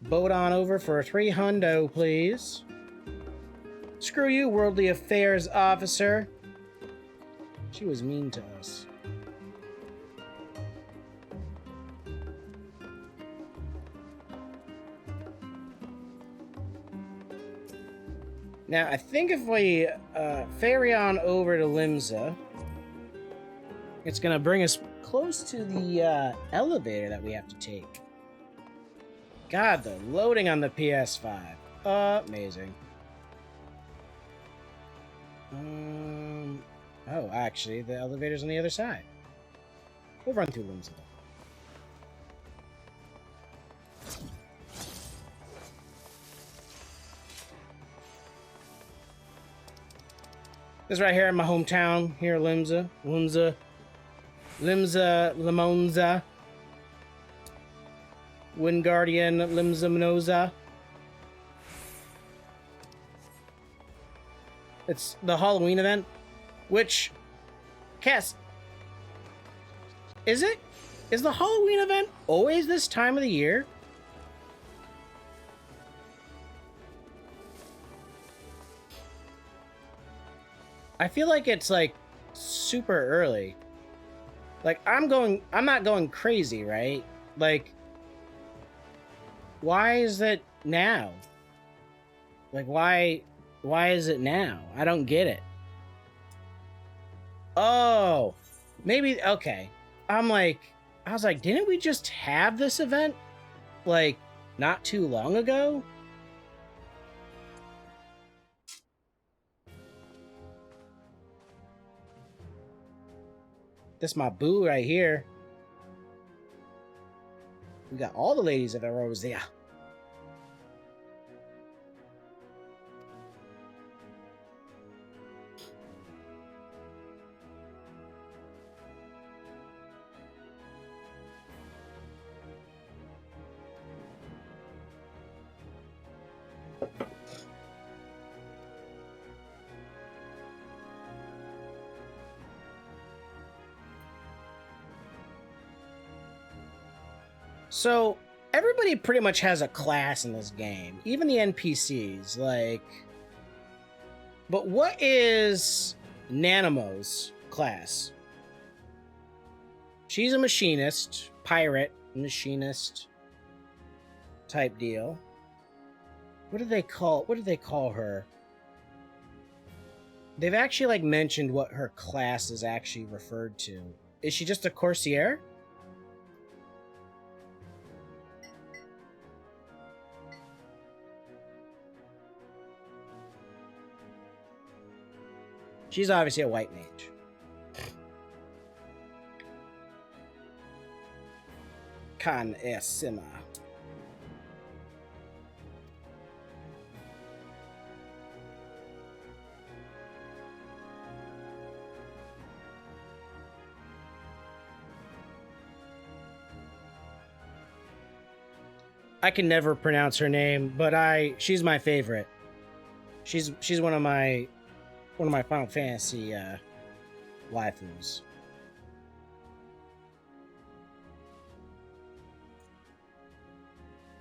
Boat on over for 3 hundo, please. Screw you, Worldly Affairs Officer. She was mean to us. Now, I think if we ferry on over to Limsa, it's going to bring us close to the elevator that we have to take. God, the loading on the PS5. Amazing. Oh, actually, the elevator's on the other side. We'll run through Limsa. This is right here in my hometown, here in Limsa. Limonza. Wingardium Limsa Minosa. It's the Halloween event, which, Cass, is it? Is the Halloween event always this time of the year? I feel like it's like super early. Like I'm not going crazy, right? Like, why is it now? Like why is it now? I don't get it. Oh, maybe, okay. I was like, didn't we just have this event like not too long ago? This my boo right here. We got all the ladies of Erosia. So everybody pretty much has a class in this game, even the NPCs. Like, but what is Nanamo's class? She's a machinist, pirate, machinist type deal. What do they call her? They've actually like mentioned what her class is actually referred to. Is she just a coursier? She's obviously a white mage. Kan Esima. I can never pronounce her name, but she's my favorite. She's one of my Final Fantasy waifus.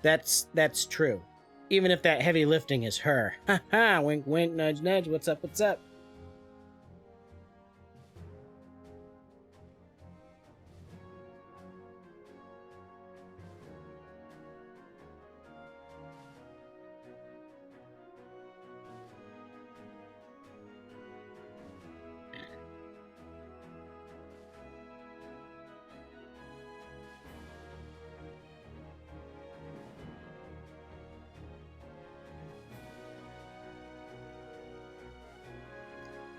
That's true. Even if that heavy lifting is her. Haha, wink wink, nudge nudge, what's up, what's up?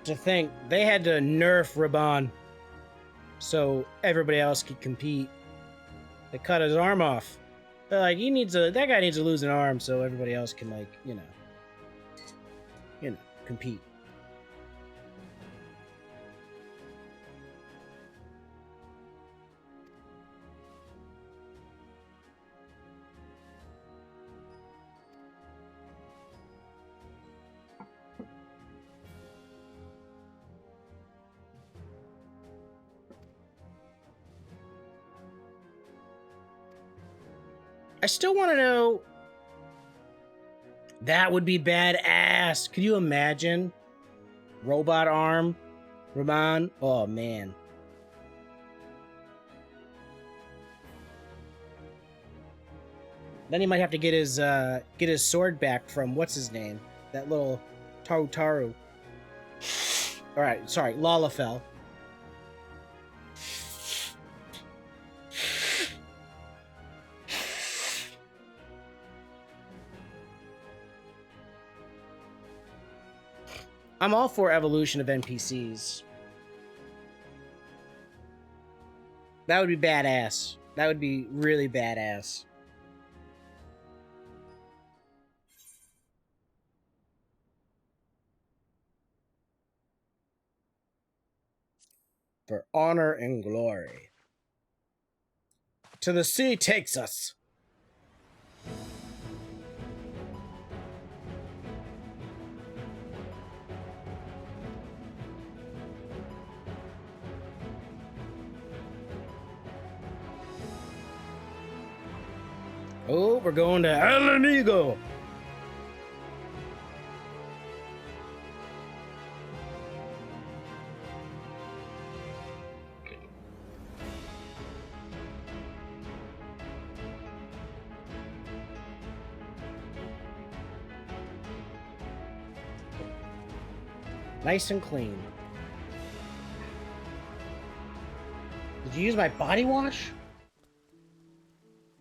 To think they had to nerf Raban so everybody else could compete. They cut his arm off. They're like, that guy needs to lose an arm so everybody else can, like, you know, compete. I still want to know. That would be badass. Could you imagine? Robot arm, Raban. Oh man. Then he might have to get his sword back from what's his name? That little Taru. All right, sorry, Lalafell. I'm all for evolution of NPCs. That would be badass. That would be really badass. For honor and glory. To the sea takes us. Oh, we're going to Alanigo. Nice and clean. Did you use my body wash?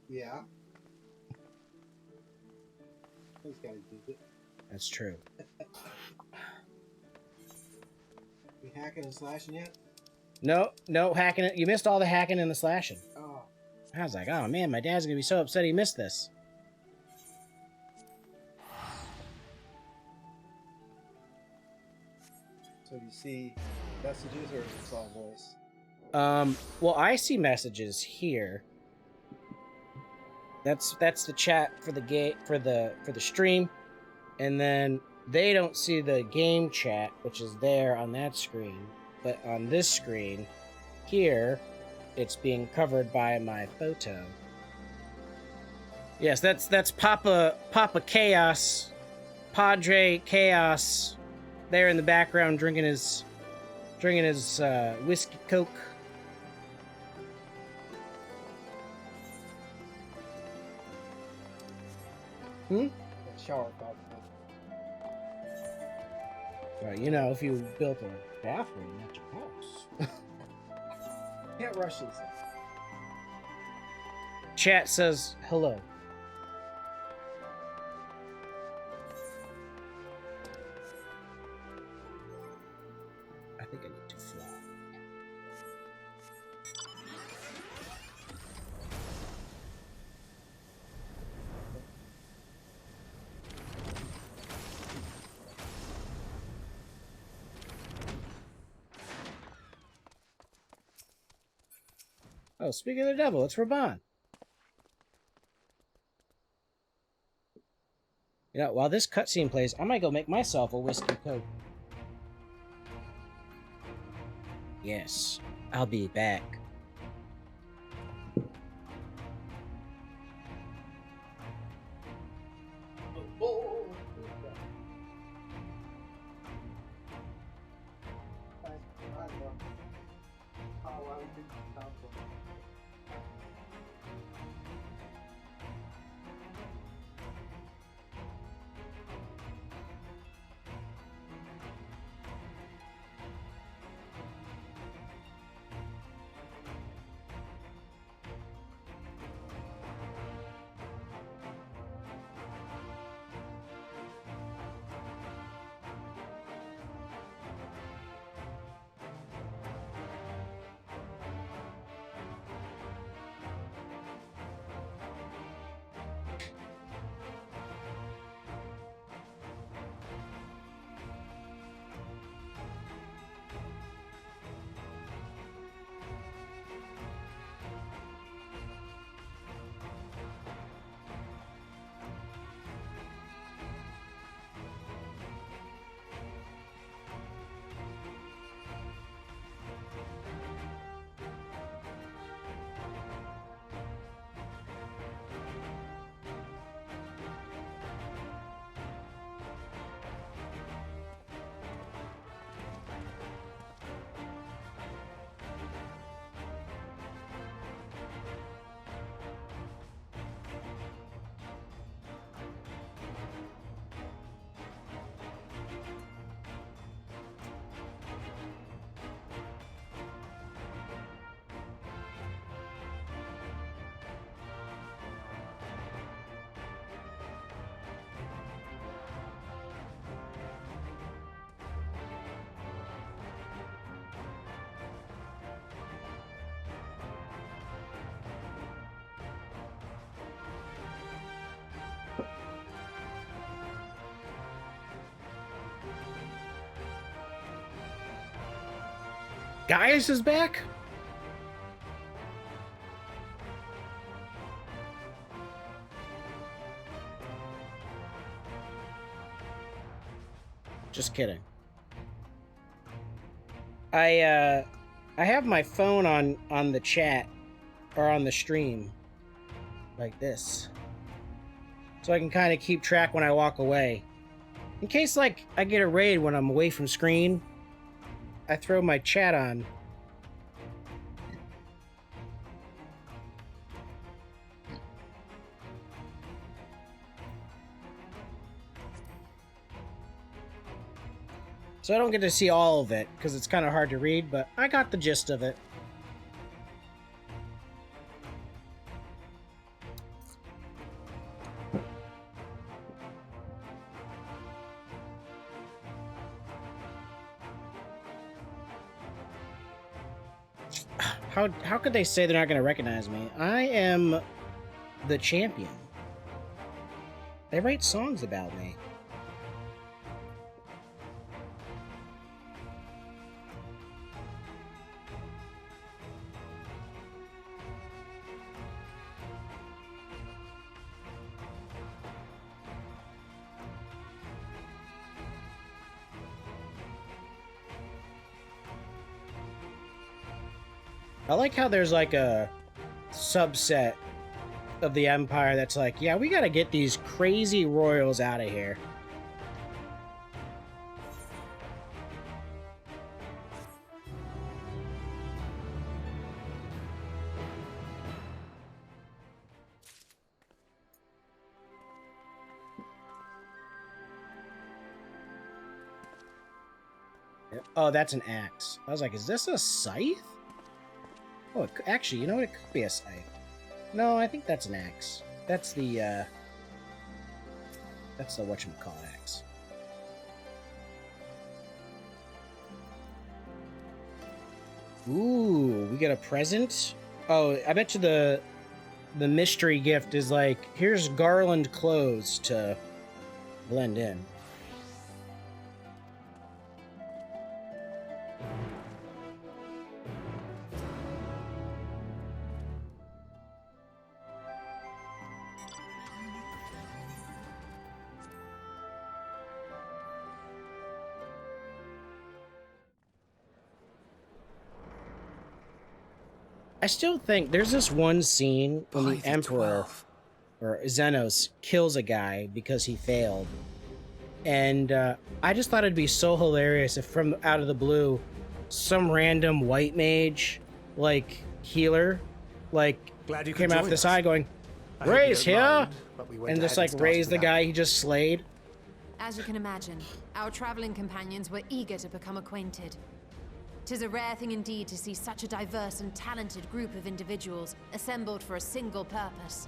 Yeah. He's got to use it. That's true. You hacking and slashing yet? No hacking it. You missed all the hacking and the slashing. Oh. I was like, oh man, my dad's gonna be so upset he missed this. So you see messages or it's all voice? Well, I see messages here. That's the chat for the for the stream, and then they don't see the game chat, which is there on that screen. But on this screen here, it's being covered by my photo. Yes, that's Papa Chaos, Padre Chaos, there in the background drinking his whiskey coke. That shark. Well, you know, if you built a bathroom at your house. Can't rush this. Chat says hello. I think I need to fly. Oh, speaking of the devil, it's Raban. You know, while this cutscene plays, I might go make myself a whiskey coke. Yes, I'll be back. Gaius is back? Just kidding. I have my phone on the chat or on the stream like this. So I can kind of keep track when I walk away. In case like I get a raid when I'm away from screen, I throw my chat on. So I don't get to see all of it because it's kind of hard to read, but I got the gist of it. how could they say they're not going to recognize me? I am the champion. They write songs about me. I like how there's like a subset of the Empire that's like, yeah, we gotta get these crazy royals out of here. Oh, that's an axe. I was like, is this a scythe? Oh, actually, you know what? It could be a scythe. No, I think that's an axe. That's the whatchamacallit axe. Ooh, we get a present? Oh, I bet you the mystery gift is like, here's garland clothes to blend in. I still think there's this one scene when the Emperor or Xenos kills a guy because he failed. And I just thought it'd be so hilarious if from out of the blue, some random white mage, like healer, like came out the side going, Ray's here! And just like raised the guy he just slayed. As you can imagine, our traveling companions were eager to become acquainted. 'Tis a rare thing indeed to see such a diverse and talented group of individuals assembled for a single purpose.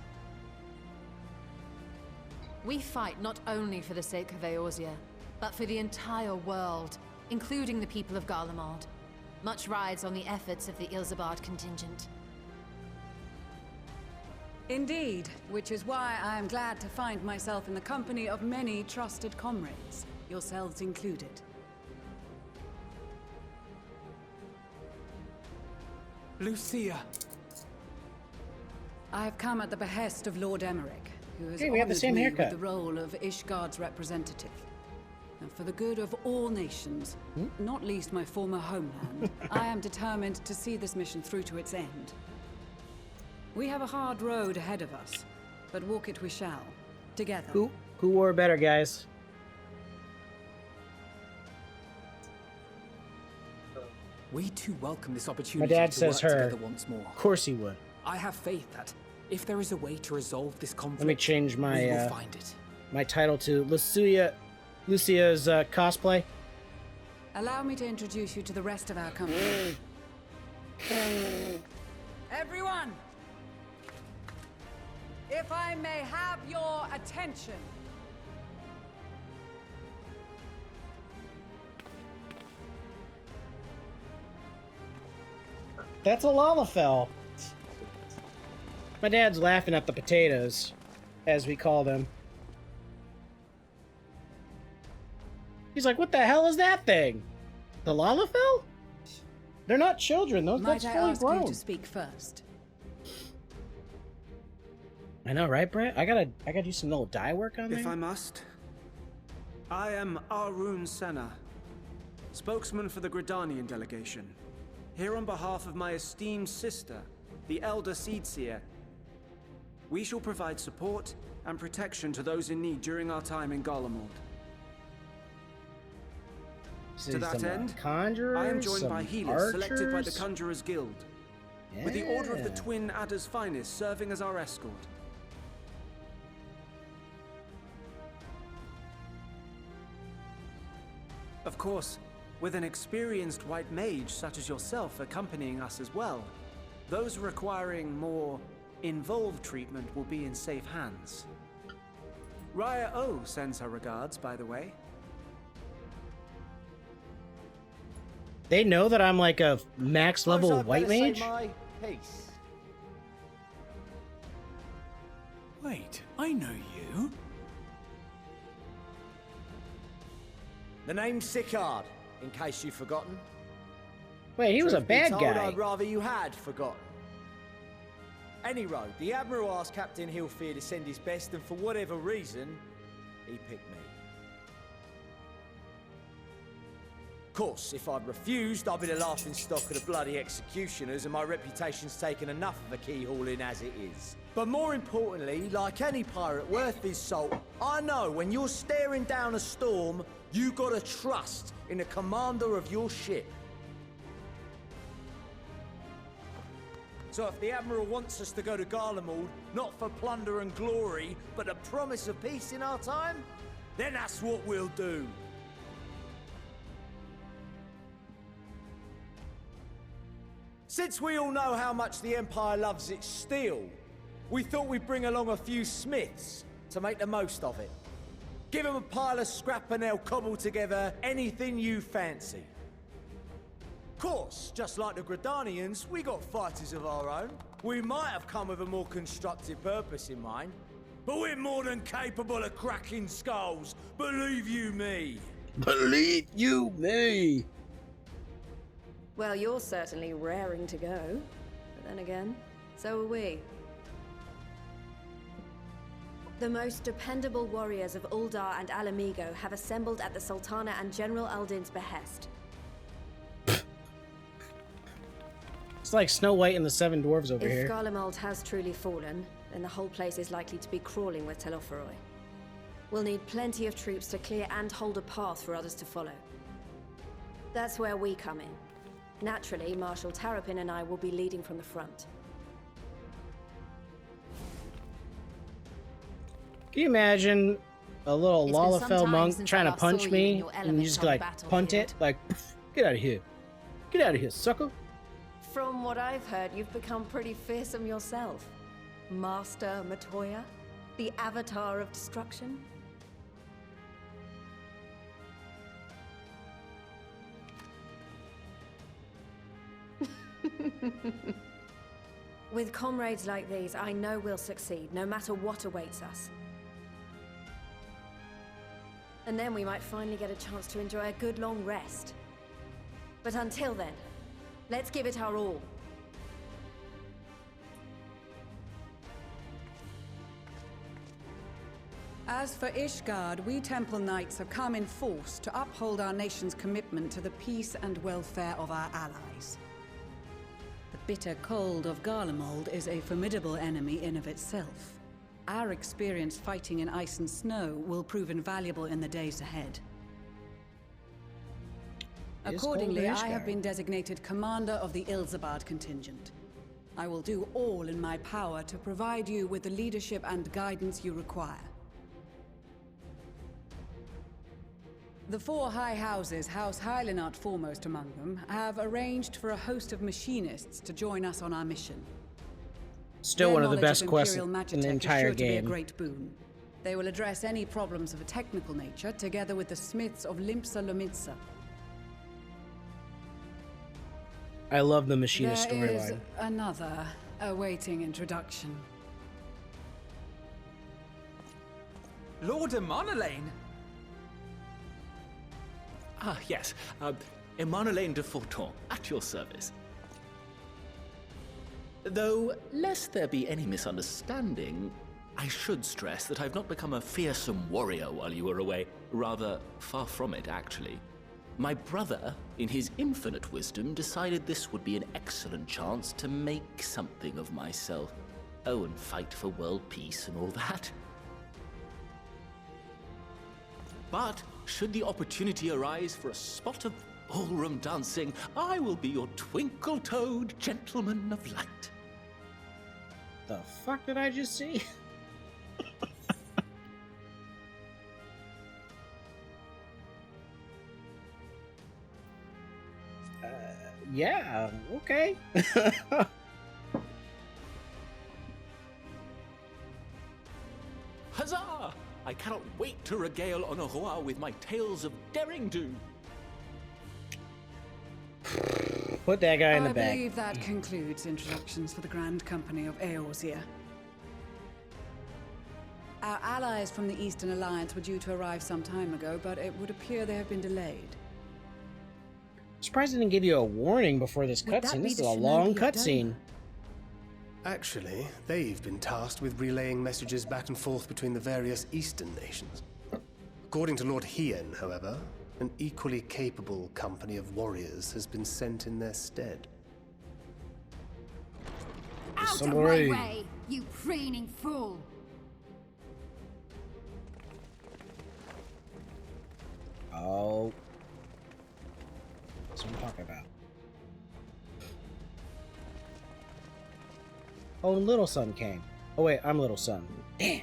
We fight not only for the sake of Eorzea, but for the entire world, including the people of Garlemald. Much rides on the efforts of the Ilsabard contingent. Indeed, which is why I am glad to find myself in the company of many trusted comrades, yourselves included. Lucia. I have come at the behest of Lord Emmerich, who has Hey, we have the same me haircut. with the role of Ishgard's representative. And for the good of all nations, not least my former homeland, I am determined to see this mission through to its end. We have a hard road ahead of us, but walk it we shall, together. Who wore better, guys? We too welcome this opportunity My dad to says work her. together once more. Of course he would. I have faith that if there is a way to resolve this conflict, Let me change we my will find it. my title to Lucia's cosplay. Allow me to introduce you to the rest of our company. Everyone! If I may have your attention. That's a Lalafell. My dad's laughing at the potatoes, as we call them. He's like, what the hell is that thing? The Lalafell? They're not children, those Might that's I fully ask grown. you to speak first? I know, right, Brett? I gotta do some little dye work on there. If I must. I am Arun Senna, spokesman for the Gridanian delegation. Here on behalf of my esteemed sister, the Elder Seedseer. We shall provide support and protection to those in need during our time in Garlemald. To that end, conjurers, I am joined by healers selected by the archers. Conjurers Guild, with the Order of the Twin Adder's Finest serving as our escort. Of course, with an experienced white mage such as yourself accompanying us as well, those requiring more involved treatment will be in safe hands. Raya O sends her regards, by the way. They know that I'm like a max level I'd white better say mage? my piece. Wait, I know you. The name's Sicard, in case you've forgotten. Wait, he was a Truth be bad told, guy. I'd rather you had forgotten. Any road, the Admiral asked Captain Hillfear to send his best, and for whatever reason, he picked me. Of course, if I'd refused, I'd be the laughing stock of the bloody executioners, and my reputation's taken enough of a keyhauling as it is. But more importantly, like any pirate worth his salt, I know when you're staring down a storm, you gotta trust in the commander of your ship. So if the Admiral wants us to go to Garlemald, not for plunder and glory, but the promise of peace in our time, then that's what we'll do. Since we all know how much the Empire loves its steel, we thought we'd bring along a few smiths to make the most of it. Give them a pile of scrap and they'll cobble together anything you fancy. Of course, just like the Gridanians, we got fighters of our own. We might have come with a more constructive purpose in mind, but we're more than capable of cracking skulls, believe you me. Believe you me. Well, you're certainly raring to go. But then again, so are we. The most dependable warriors of Uldar and Alamigo have assembled at the Sultana and General Aldin's behest. It's like Snow White and the Seven Dwarves over here. If Garlemald has truly fallen, then the whole place is likely to be crawling with Telophoroi. We'll need plenty of troops to clear and hold a path for others to follow. That's where we come in. Naturally, Marshal Tarapin and I will be leading from the front. Can you imagine a little It's been some Lalafell time monk since trying I to last saw punch you in me, your and you element just on the like punt it? Like, get out of here. Get out of here, sucker. From what I've heard, you've become pretty fearsome yourself. Master Matoya, the avatar of destruction. With comrades like these, I know we'll succeed, no matter what awaits us. And then we might finally get a chance to enjoy a good long rest. But until then, let's give it our all. As for Ishgard, we Temple Knights have come in force to uphold our nation's commitment to the peace and welfare of our allies. The bitter cold of Garlemald is a formidable enemy in of itself. Our experience fighting in ice and snow will prove invaluable in the days ahead. Accordingly, I have been designated commander of the Ilzabad contingent. I will do all in my power to provide you with the leadership and guidance you require. The four high houses, House Hylinart foremost among them, have arranged for a host of machinists to join us on our mission. Still one of the best quests in the entire is sure to be a game. great boon. They will address any problems of a technical nature together with the smiths of Limpsa Lomitsa. I love the machinist There is storyline. another awaiting introduction. Lord Emanolaine! Ah, yes. Emanolaine de Forton, at your service. Though, lest there be any misunderstanding, I should stress that I've not become a fearsome warrior while you were away. Rather, far from it, actually. My brother, in his infinite wisdom, decided this would be an excellent chance to make something of myself. Oh, and fight for world peace and all that. But, should the opportunity arise for a spot of ballroom dancing, I will be your twinkle-toed gentleman of light. The fuck did I just see? Yeah, okay. Huzzah! I cannot wait to regale Honoroa with my tales of daring do. Put that guy in the I bag. believe that concludes introductions for the Grand Company of Eorzea. Our allies from the Eastern Alliance were due to arrive some time ago, but it would appear they have been delayed. Surprised they didn't give you a warning before this cutscene. This is a long cutscene. Actually, they've been tasked with relaying messages back and forth between the various Eastern nations. According to Lord Hien, however, an equally capable company of warriors has been sent in their stead. Out of my way, you preening fool! Oh. That's what I'm talking about. Oh, Little Sun came. Oh wait, I'm Little Sun. Damn.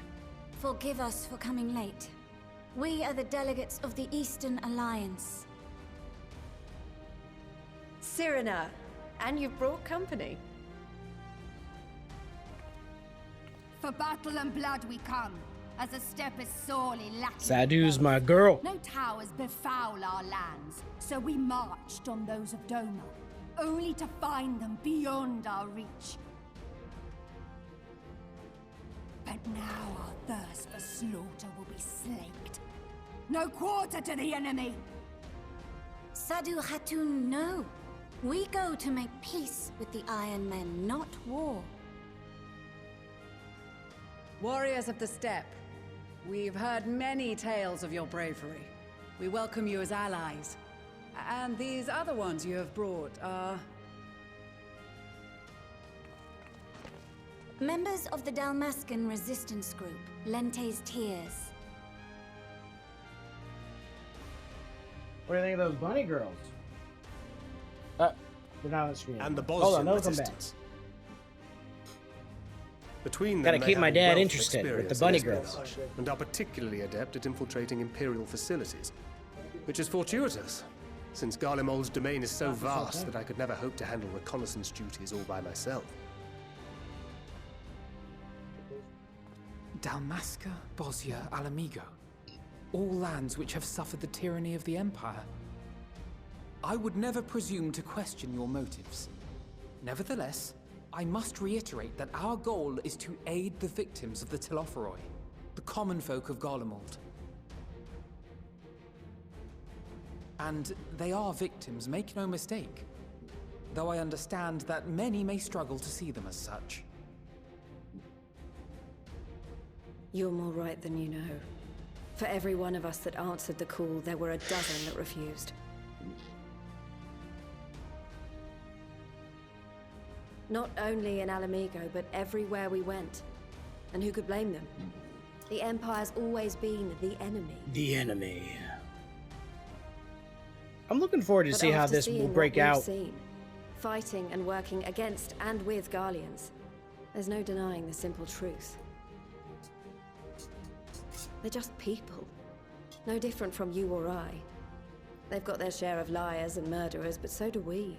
Forgive us for coming late. We are the delegates of the Eastern Alliance. Cyrena, and you've brought company. For battle and blood we come, as a step is sorely lacking. Sadu's my girl. No towers befoul our lands, so we marched on those of Doma, only to find them beyond our reach. But now our thirst for slaughter will be slaked. No quarter to the enemy! Sadu Khatun, no. We go to make peace with the Iron Men, not war. Warriors of the Steppe, we've heard many tales of your bravery. We welcome you as allies. And these other ones you have brought are... Members of the Dalmascan resistance group, Lente's Tears. What do you think of those bunny girls? They're not on the screen. And the Hold on, Bosnian they'll come back. resistance. Between them, Gotta they keep have my a dad wealth of interested with the experience bunny in girls. espionage, and are particularly adept at infiltrating Imperial facilities, which is fortuitous, since Garlemald's domain is so vast that I could never hope to handle reconnaissance duties all by myself. Dalmasca, Bosnia, Alamigo. All lands which have suffered the tyranny of the Empire. I would never presume to question your motives. Nevertheless, I must reiterate that our goal is to aid the victims of the Telophoroi, the common folk of Garlemald. And they are victims, make no mistake. Though I understand that many may struggle to see them as such. You're more right than you know. For every one of us that answered the call, there were a dozen that refused. Not only in Alamigo, but everywhere we went. And who could blame them? The Empire's always been the enemy. The enemy. I'm looking forward to But see how after this will seeing break what we've out. seen, fighting and working against and with Garleans, there's no denying the simple truth. They're just people. No different from you or I. They've got their share of liars and murderers, but so do we.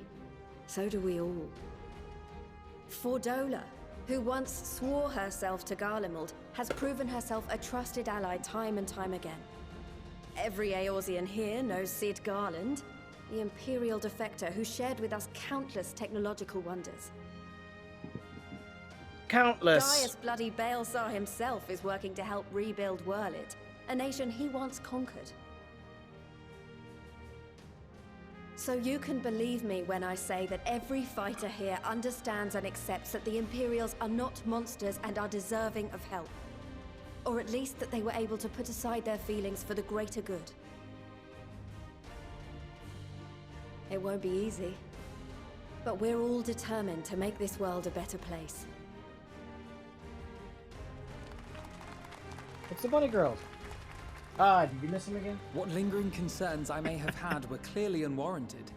So do we all. Fordola, who once swore herself to Garlemald, has proven herself a trusted ally time and time again. Every Eorzean here knows Cid Garland, the Imperial defector who shared with us countless technological wonders. Countless. Gaius bloody Baelsar himself is working to help rebuild Wurlit, a nation he once conquered. So you can believe me when I say that every fighter here understands and accepts that the Imperials are not monsters and are deserving of help. Or at least that they were able to put aside their feelings for the greater good. It won't be easy, but we're all determined to make this world a better place. It's the bunny girls. Did you miss them again? What lingering concerns I may have had were clearly unwarranted.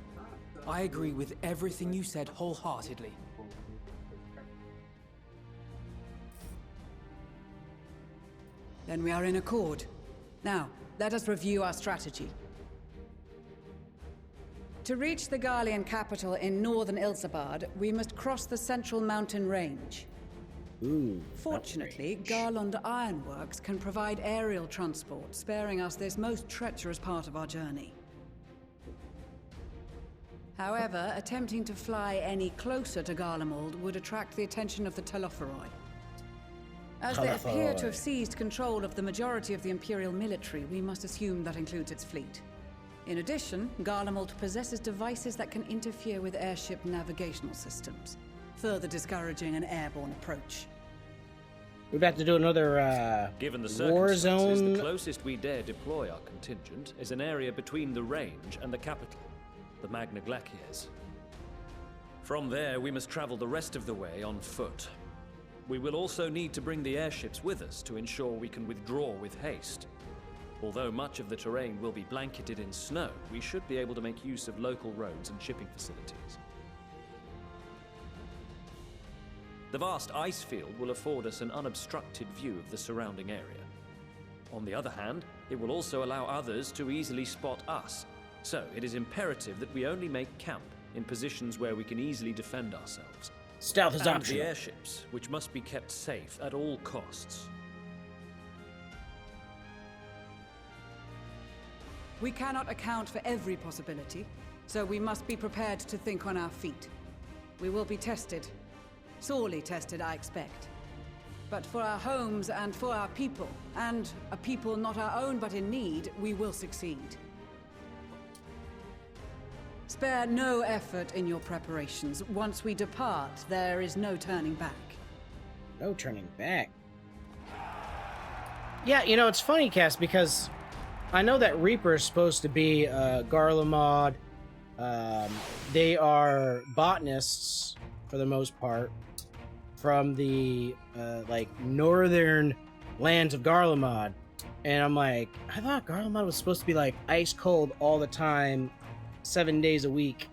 I agree with everything you said wholeheartedly. Then we are in accord. Now, let us review our strategy. To reach the Garlean capital in northern Ilsabard, we must cross the central mountain range. Fortunately, Garlond Ironworks can provide aerial transport, sparing us this most treacherous part of our journey. However, attempting to fly any closer to Garlemald would attract the attention of the Telopheroi. As they appear to have seized control of the majority of the Imperial military, we must assume that includes its fleet. In addition, Garlemald possesses devices that can interfere with airship navigational systems, further discouraging an airborne approach. We're about to do another Given the war circumstances, zone. the closest we dare deploy our contingent is an area between the range and the capital, the Magna Glaciers. From there, we must travel the rest of the way on foot. We will also need to bring the airships with us to ensure we can withdraw with haste. Although much of the terrain will be blanketed in snow, we should be able to make use of local roads and shipping facilities. The vast ice field will afford us an unobstructed view of the surrounding area. On the other hand, it will also allow others to easily spot us. So it is imperative that we only make camp in positions where we can easily defend ourselves. Stealth is and optional. the airships, which must be kept safe at all costs. We cannot account for every possibility, so we must be prepared to think on our feet. We will be tested. Sorely tested, I expect. But for our homes and for our people, and a people not our own but in need, we will succeed. Spare no effort in your preparations. Once we depart, there is no turning back. No turning back. Yeah, you know, it's funny, Cass, because I know that Reaper is supposed to be Garlemald. They are botanists, for the most part, from the like northern lands of Garlemald. And I'm like, I thought Garlemald was supposed to be like ice cold all the time, 7 days a week.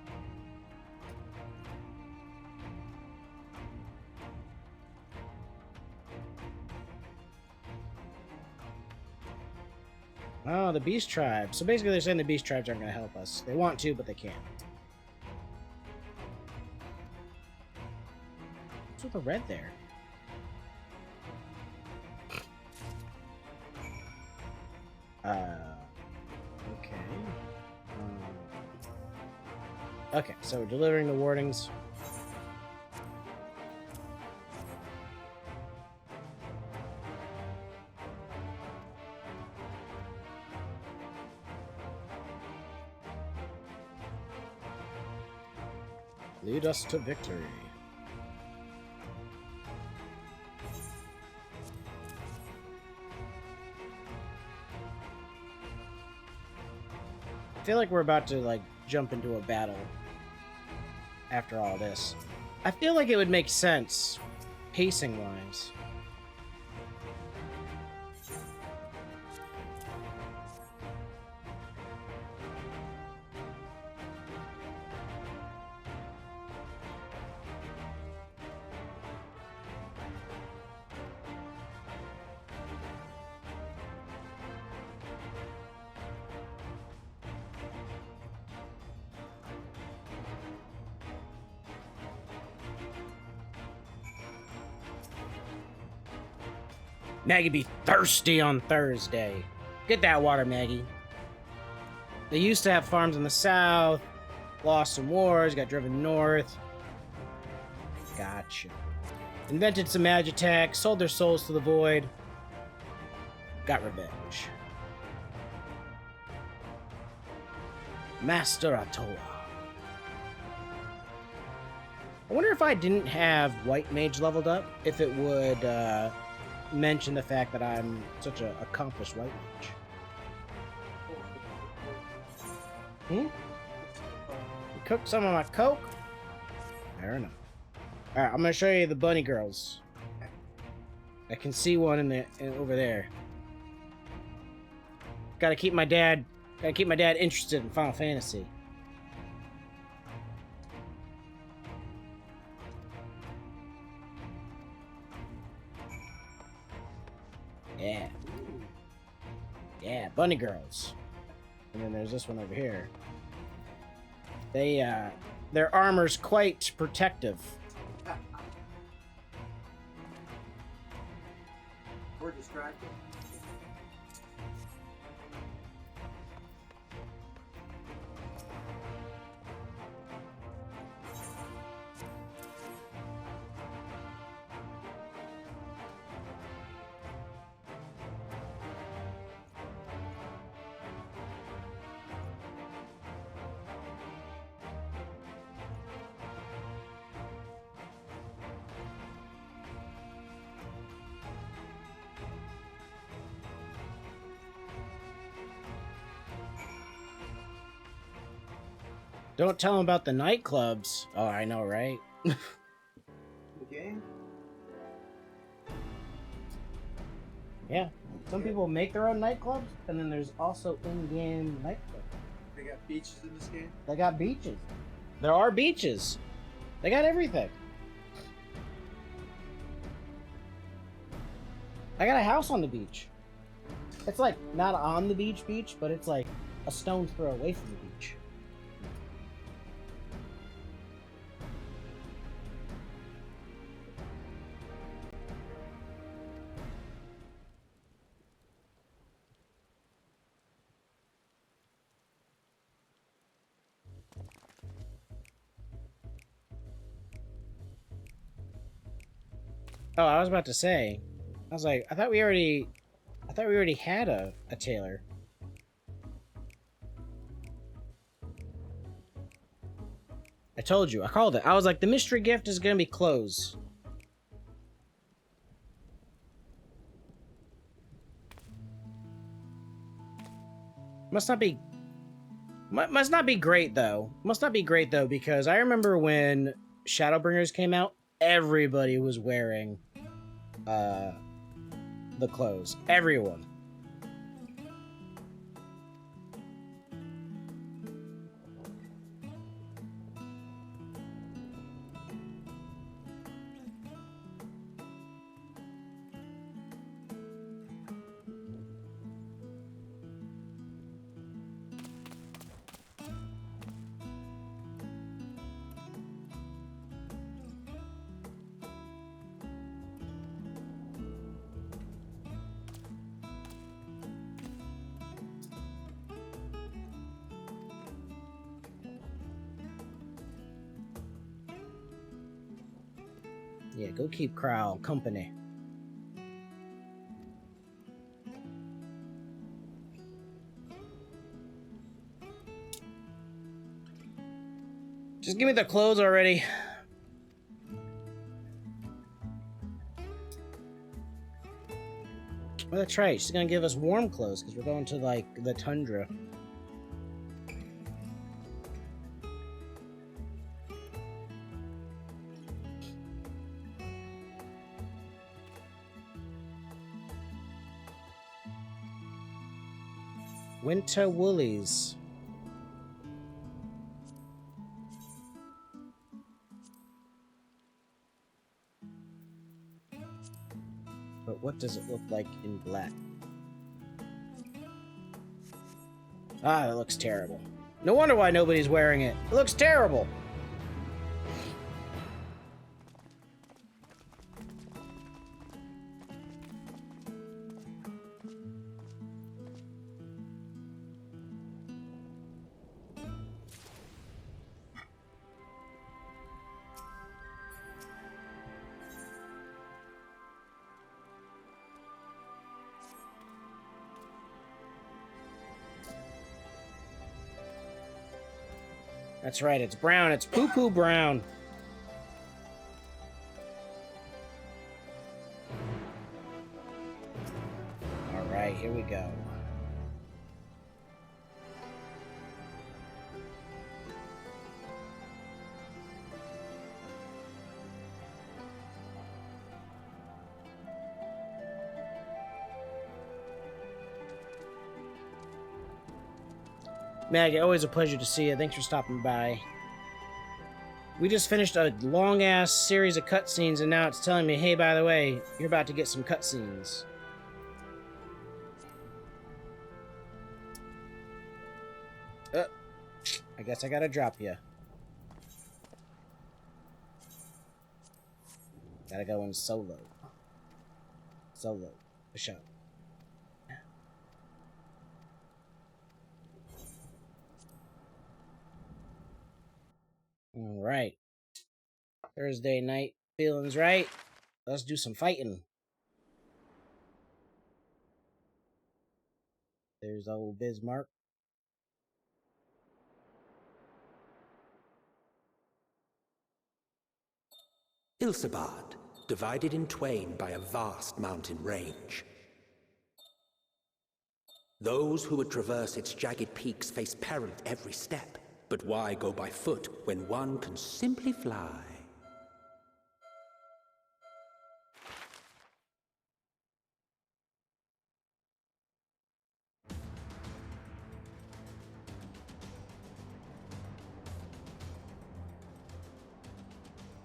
Oh, the Beast Tribe. So basically they're saying the Beast Tribes aren't going to help us. They want to, but they can't. What's with the red there? Okay. Okay, so we're delivering the warnings. Lead us to victory. I feel like we're about to like jump into a battle after all this. I feel like it would make sense pacing wise. Maggie be thirsty on Thursday. Get that water, Maggie. They used to have farms in the south, lost some wars, got driven north. Gotcha. Invented some magitech, sold their souls to the void. Got revenge. Master Atoa. I wonder if I didn't have White Mage leveled up, if it would mention the fact that I'm such an accomplished White Mage. You cook some of my coke? Fair enough. Alright, I'm gonna show you the bunny girls. I can see one over there. Gotta keep my dad interested in Final Fantasy. Yeah. Yeah, bunny girls. And then there's this one over here. They, their armor's quite protective. We're distracted. Don't tell him about the nightclubs. Oh, I know, right? The game? Yeah. Some people make their own nightclubs, and then there's also in-game nightclubs. They got beaches in this game? They got beaches. There are beaches. They got everything. I got a house on the beach. It's like not on the beach, but it's like a stone's throw away from the beach. Oh, I was about to say, I was like, I thought we already had a tailor. I told you, I called it. I was like, the mystery gift is gonna be closed. Must not be great though. Must not be great though, because I remember when Shadowbringers came out, everybody was wearing the clothes. Everyone. Yeah, go keep Crowl company. Just give me the clothes already. Well, that's right. She's gonna give us warm clothes because we're going to, like, the tundra. Winter woolies. But what does it look like in black? Ah, that looks terrible. No wonder why nobody's wearing it. It looks terrible. That's right, it's brown. It's poo-poo brown. All right, here we go. Maggie, always a pleasure to see you. Thanks for stopping by. We just finished a long-ass series of cutscenes, and now it's telling me, hey, by the way, you're about to get some cutscenes. I guess I gotta drop you. Gotta go in solo. Solo. For sure. All right. Thursday night feelings right. Let's do some fighting. There's old Bismarck. Ilsabad, divided in twain by a vast mountain range. Those who would traverse its jagged peaks face peril at every step, But why go by foot when one can simply fly?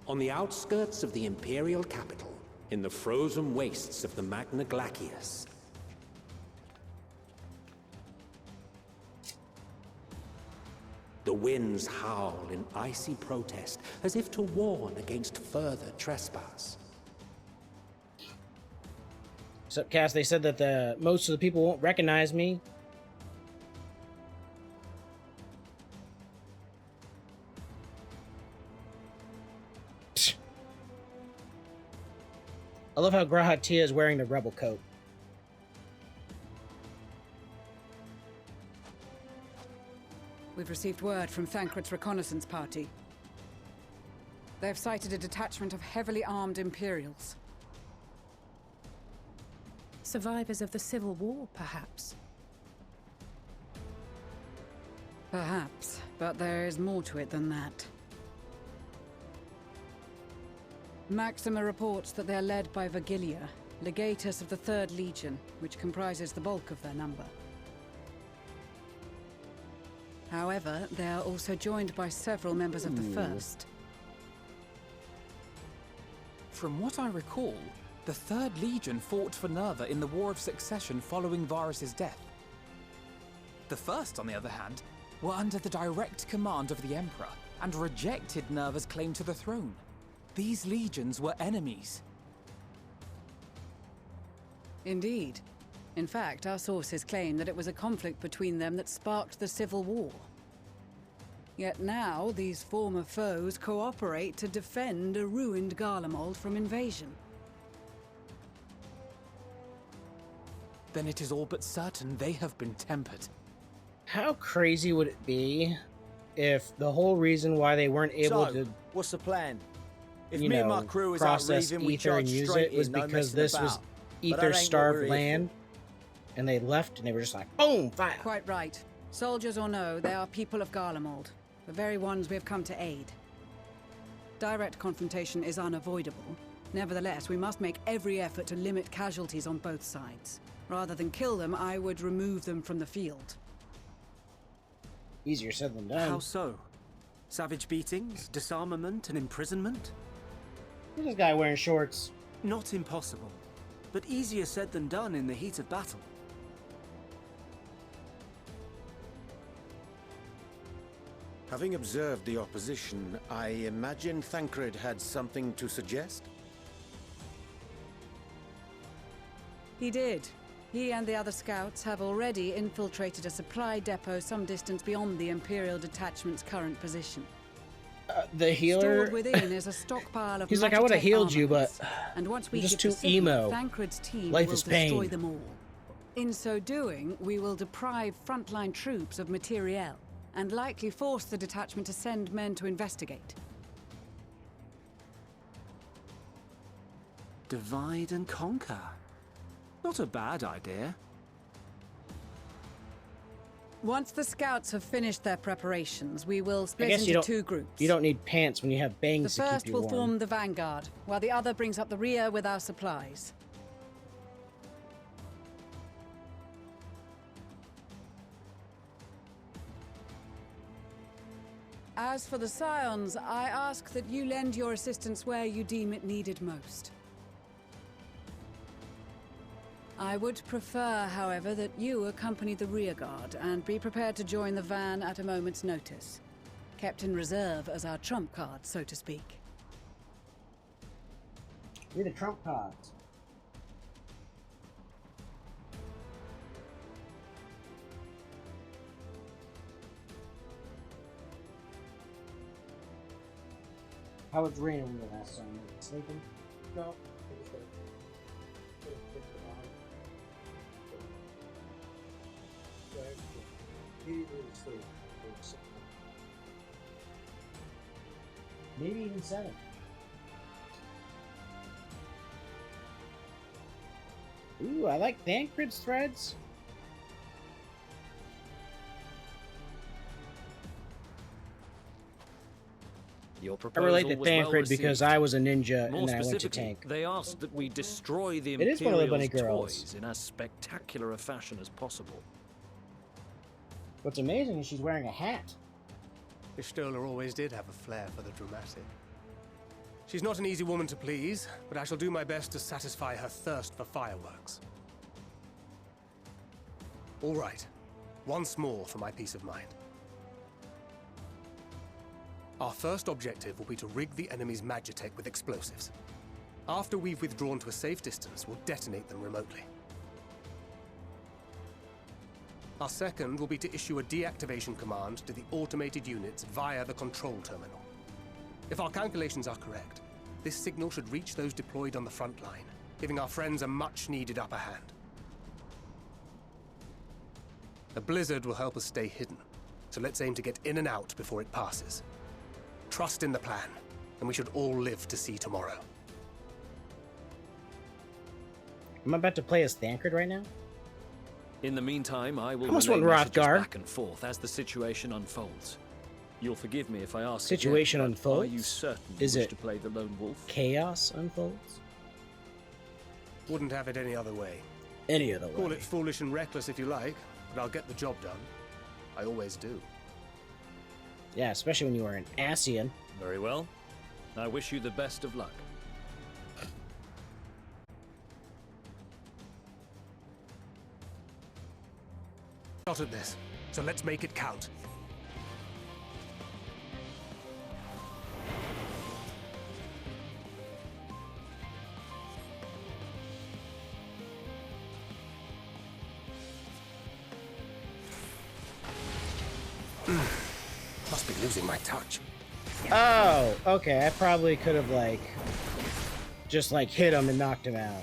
On the outskirts of the Imperial capital, in the frozen wastes of the Magna Glacius, the winds howl in icy protest, as if to warn against further trespass. So, Cass, they said that most of the people won't recognize me. I love how Grahatia is wearing the rebel coat. We've received word from Thancred's reconnaissance party. They've sighted a detachment of heavily armed Imperials. Survivors of the Civil War, perhaps? Perhaps, but there is more to it than that. Maxima reports that they are led by Vergilia, legatus of the 3rd Legion, which comprises the bulk of their number. However, they are also joined by several members of the 1st. From what I recall, the 3rd Legion fought for Nerva in the War of Succession following Varus's death. The 1st, on the other hand, were under the direct command of the Emperor and rejected Nerva's claim to the throne. These legions were enemies. Indeed. In fact, our sources claim that it was a conflict between them that sparked the Civil War. Yet now, these former foes cooperate to defend a ruined Garlemald from invasion. Then it is all but certain they have been tempered. How crazy would it be if the whole reason why they weren't able to... what's the plan? If you me and know, my crew was out process reaving, we ether charge and use straight it was in, no because messing this about. was But that ain't what ether-starved we're here land, and they left, and they were just like, boom, fire. Quite right. Soldiers or no, they are people of Garlemald, the very ones we have come to aid. Direct confrontation is unavoidable. Nevertheless, we must make every effort to limit casualties on both sides. Rather than kill them, I would remove them from the field. Easier said than done. How so? Savage beatings, disarmament, and imprisonment? Look at this guy wearing shorts. Not impossible, but easier said than done in the heat of battle. Having observed the opposition, I imagine Thancred had something to suggest? He did. He and the other scouts have already infiltrated a supply depot some distance beyond the Imperial detachment's current position. The healer... Stored within is a stockpile of He's like, I would have healed you, but and once we I'm just get the too signal, emo. Thancred's team Life will is destroy pain. them all. In so doing, we will deprive frontline troops of materiel, and likely force the detachment to send men to investigate. Divide and conquer. Not a bad idea. Once the scouts have finished their preparations, we will I split guess into two groups. You don't need pants when you have The bangs to keep first you will warm. form the vanguard, while the other brings up the rear with our supplies. As for the Scions, I ask that you lend your assistance where you deem it needed most. I would prefer, however, that you accompany the rearguard and be prepared to join the van at a moment's notice. Kept in reserve as our trump card, so to speak. We're the trump cards. How was Rena when you last saw him? Sleeping? No. Maybe even 7. Ooh, I like Thancred's threads. . . . . . . . . . . . . . . . . . . . . . . . . . . . . . . . . . . . . . . . . . . . . . . . . . . . . . . . . . . . Your I proposal relate to was well Thancred because received. I was a ninja More and then I went to specifically, tank. they asked that we destroy the It is one of the bunny Imperial's girls. toys in as spectacular a fashion as possible. What's amazing is she's wearing a hat. Pistola always did have a flair for the dramatic. She's not an easy woman to please, but I shall do my best to satisfy her thirst for fireworks. All right. Once more for my peace of mind. Our first objective will be to rig the enemy's Magitech with explosives. After we've withdrawn to a safe distance, we'll detonate them remotely. Our second will be to issue a deactivation command to the automated units via the control terminal. If our calculations are correct, this signal should reach those deployed on the front line, giving our friends a much-needed upper hand. A blizzard will help us stay hidden, so let's aim to get in and out before it passes. Trust in the plan, and we should all live to see tomorrow. I'm about to play as Thancred right now. In the meantime, I will almost relay went messages Rothgar. back and forth as the situation unfolds. You'll forgive me if I ask Situation again, but unfolds? Are you certain you Is wish it to play the lone wolf? Chaos unfolds? Wouldn't have it any other way. Any other way. Call it foolish and reckless if you like, but I'll get the job done. I always do. Yeah, especially when you were an Asian. Very well. I wish you the best of luck. Shot at this, so let's make it count. Must be losing my touch. Oh, okay. I probably could have, like, just, like, hit him and knocked him out.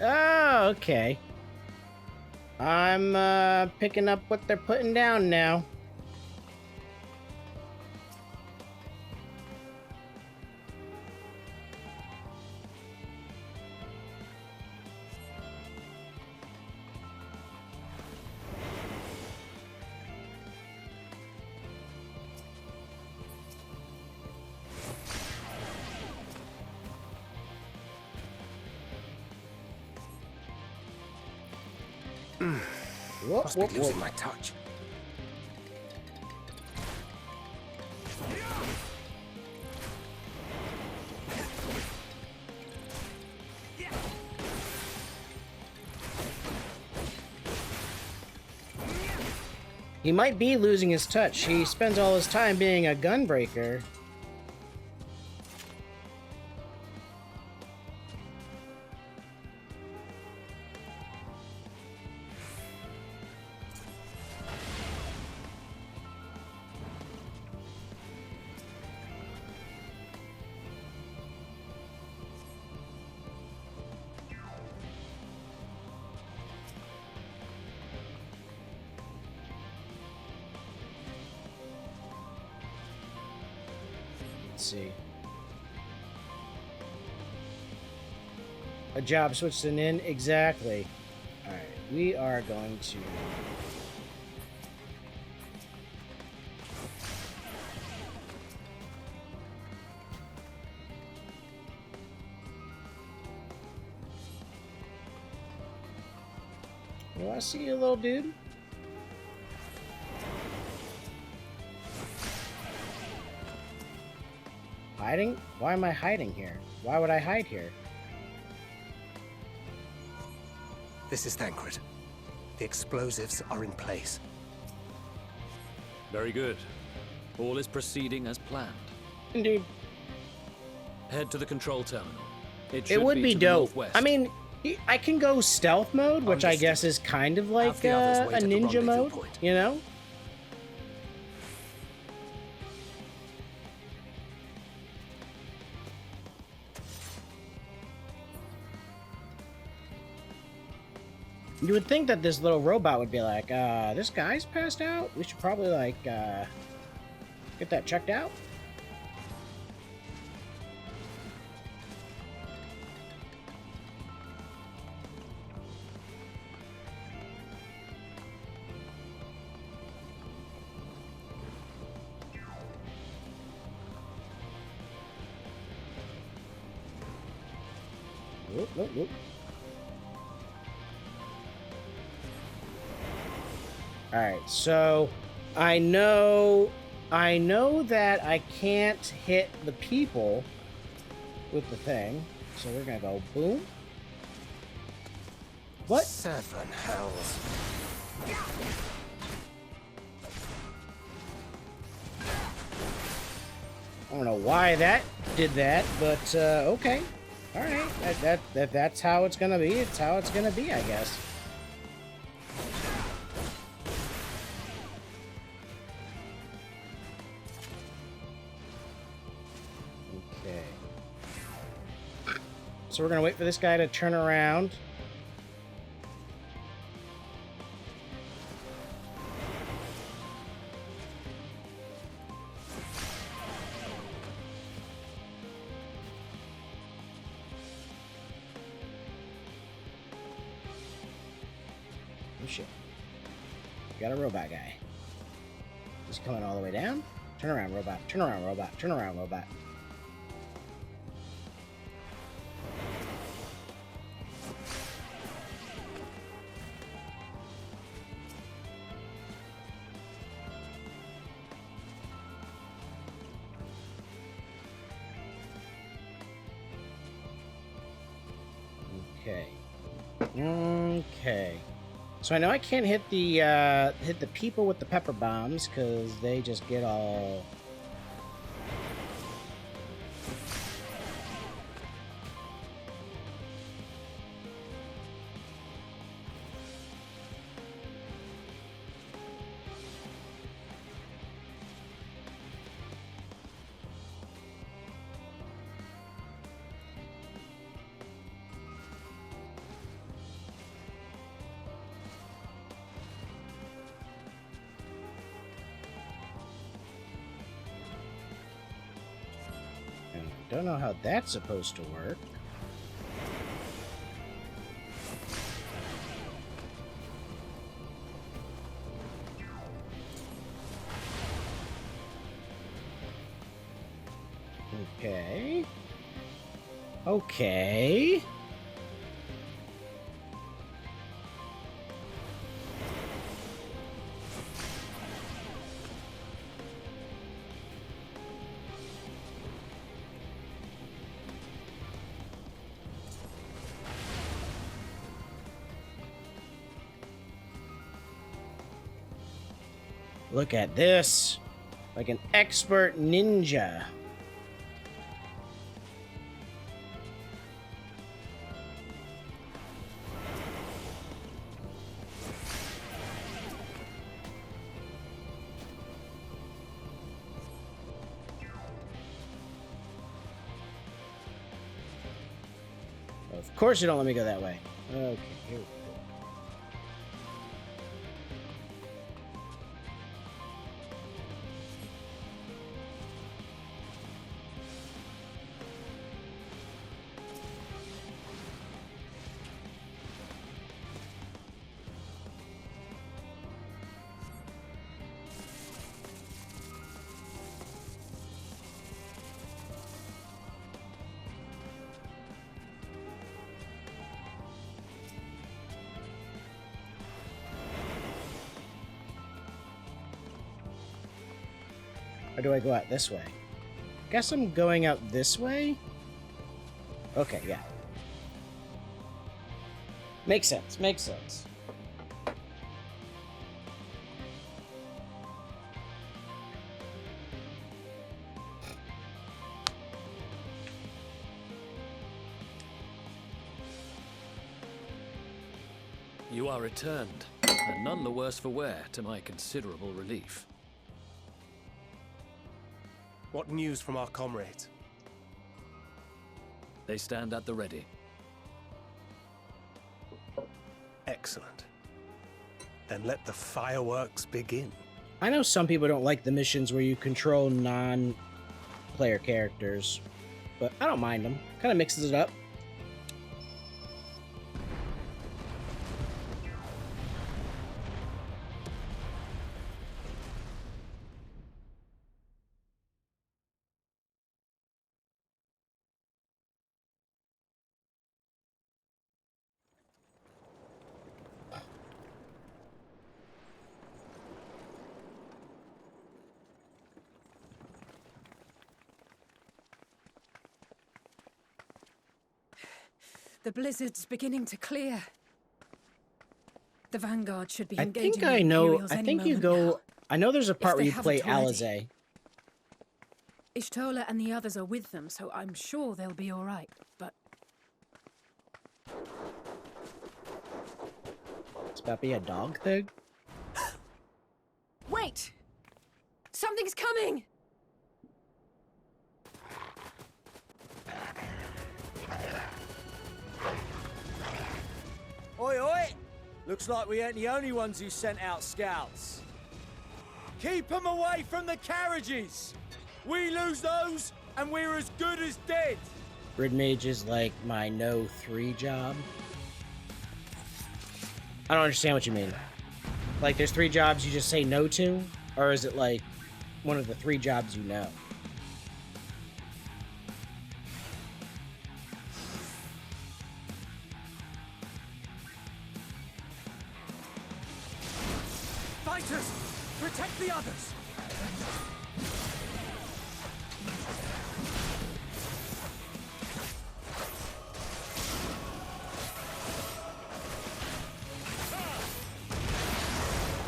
Oh, okay. I'm picking up what they're putting down now. Must be losing my touch. He might be losing his touch. He spends all his time being a gunbreaker. See. A job switched an in? Exactly. Alright, we are going to... Oh, I see you, little dude. Hiding? Why am I hiding here? Why would I hide here? This is Thancred. The explosives are in place. Very good. All is proceeding as planned. Indeed. Head to the control terminal. It would be dope. I mean, I can go stealth mode, which I guess is kind of like a ninja mode, you know? You would think that this little robot would be like, this guy's passed out? We should probably, like, get that checked out. Whoop, whoop, whoop. Alright, so I know that I can't hit the people with the thing. So we're gonna go boom. What? 7 hells. I don't know why that did that, but okay. Alright. That's how it's gonna be. It's how it's gonna be, I guess. So we're gonna wait for this guy to turn around. Oh shit. Got a robot guy. He's coming all the way down. Turn around, robot. Turn around, robot. Turn around, robot. Okay. So I know I can't hit the people with the pepper bombs because they just get all. Don't know how that's supposed to work. Okay. Okay. Look at this. Like an expert ninja. Of course you don't let me go that way. Okay, here we go. Or do I go out this way? Guess I'm going out this way? Okay, yeah. Makes sense, makes sense. You are returned, and none the worse for wear, to my considerable relief. What news from our comrades? They stand at the ready. Excellent. Then let the fireworks begin. I know some people don't like the missions where you control non-player characters, but I don't mind them. Kind of mixes it up. The blizzard's beginning to clear. The Vanguard should be I engaging think the I know. Imperials I any think you moment go. now. I know there's a part If where they you play haven't already. Alizé. Ishtola and the others are with them, so I'm sure they'll be all right. But It's about to be a dog thing. wait! Something's coming! Oi, oi! Looks like we ain't the only ones who sent out scouts. Keep them away from the carriages! We lose those, and we're as good as dead! Grid Mage is like my no 3 job. I don't understand what you mean. Like, there's 3 jobs you just say no to? Or is it like one of the 3 jobs you know? Fighters! Protect the others!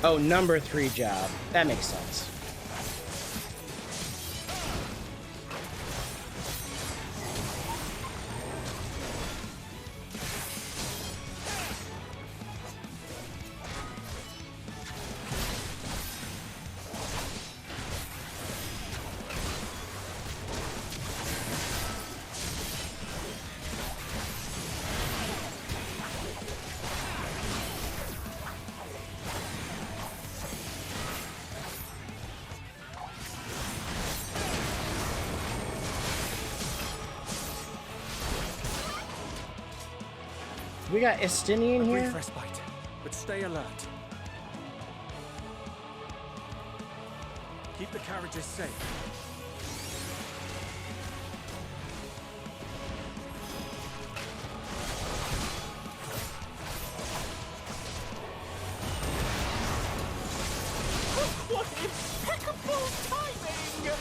Oh, number 3 job. That makes sense. We got Estinian here? Brief respite, but stay alert. Keep the carriages safe. What impeccable timing!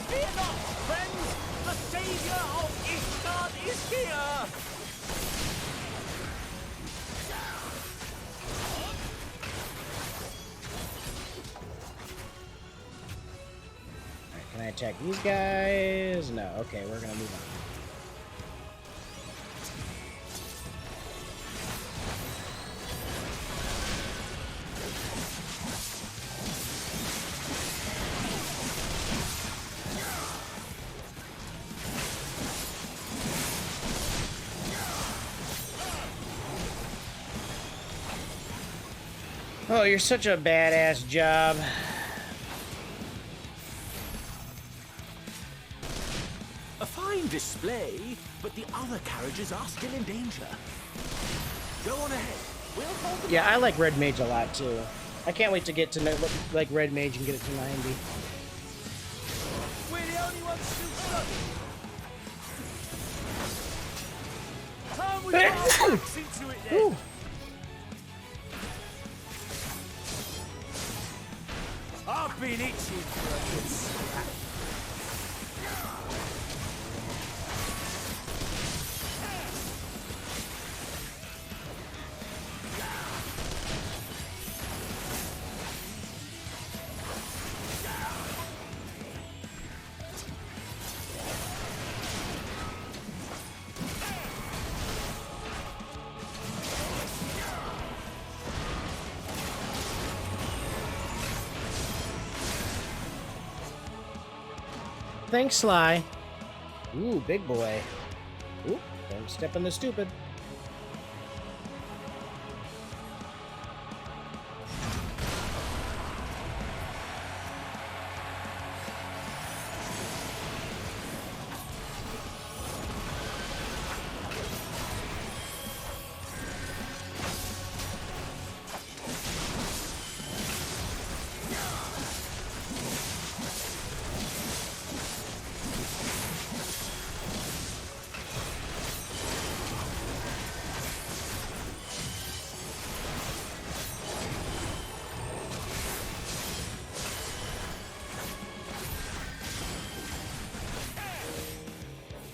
Fear not, friends! The savior of Ishgard is here! Can I attack these guys? No. Okay, we're gonna move on. Oh, you're such a badass job. A fine display, but the other carriages are still in danger. Go on ahead. We'll hold them. Yeah, I like Red Mage a lot too. I can't wait to get to like Red Mage and get it to 90. We're the only ones still stuck. Time we put our backs into it then. Ooh. I've been itching for a good slap. thanks, Sly. Ooh, big boy. Ooh, don't step in the stupid.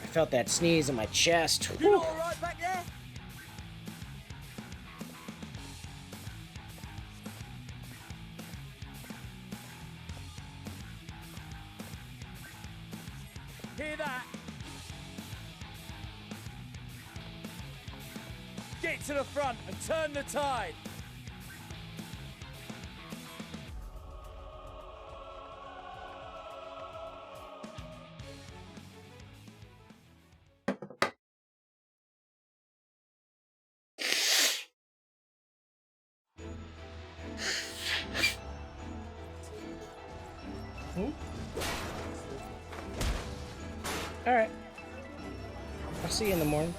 I felt that sneeze in my chest. You all right back there? Hear that? Get to the front and turn the tide. Alright. I'll see you in the morning.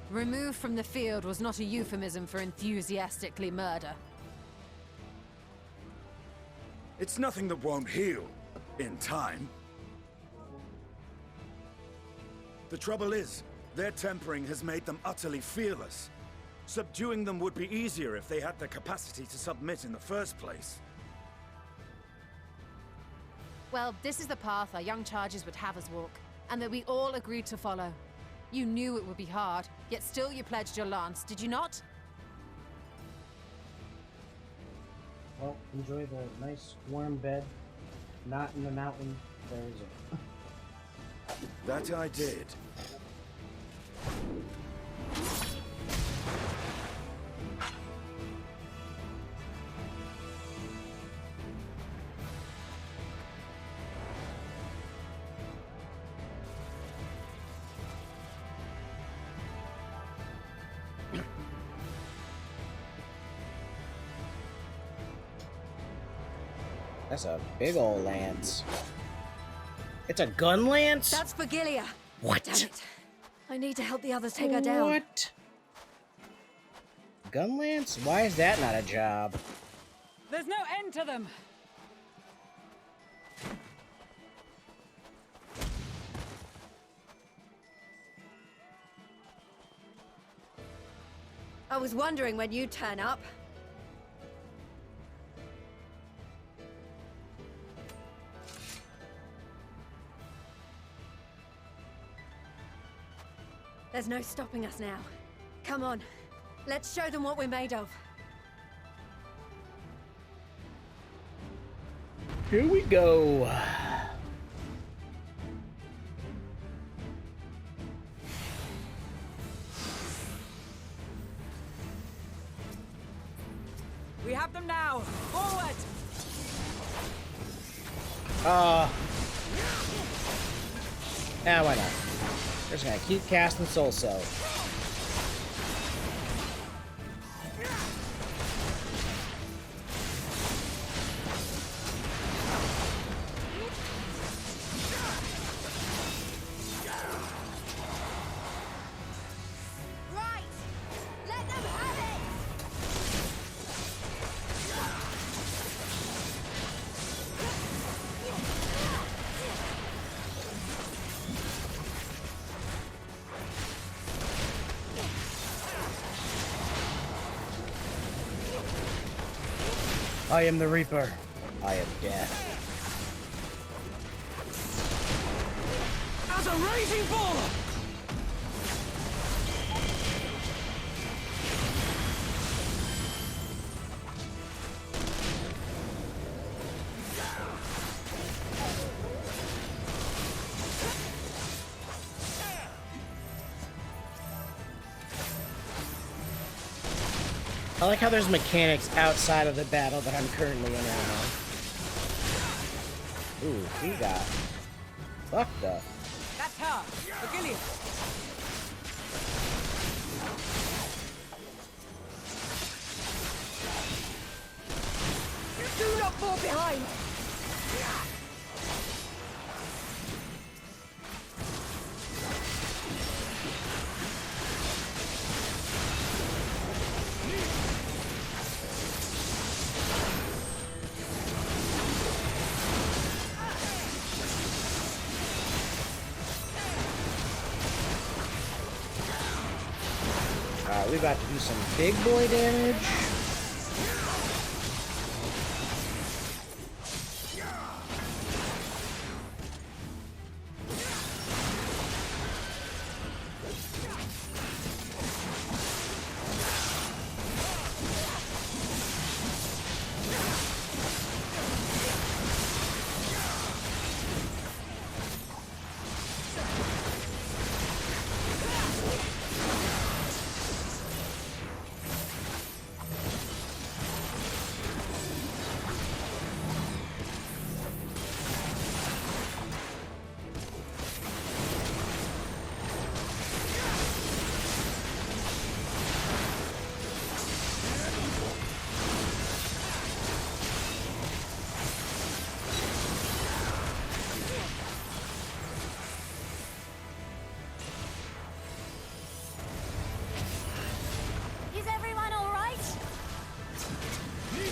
Removed from the field was not a euphemism for enthusiastically murder. It's nothing that won't heal in time. The trouble is, their tempering has made them utterly fearless. Subduing them would be easier if they had the capacity to submit in the first place. Well, this is the path our young charges would have us walk, and that we all agreed to follow. You knew it would be hard, yet still you pledged your lance, did you not? Well, enjoy the nice warm bed. Not in the mountain. There is it. That I did. That's a big old lance. It's a gun lance? That's for Gilia. What? Damn it. I need to help the others take her down. What? Gun lance? Why is that not a job? There's no end to them. I was wondering when you'd turn up. There's no stopping us now. Come on, let's show them what we're made of. Here we go. We have them now. Forward. Why not? We're just gonna keep casting Soul Cell. Right! Let them have it! I am the Reaper. I am death. As a raging bull! I like how there's mechanics outside of the battle that I'm currently in right now. Ooh, he got fucked up. That's her! Virgilia! Do not fall behind! Alright, we about to do some big boy damage.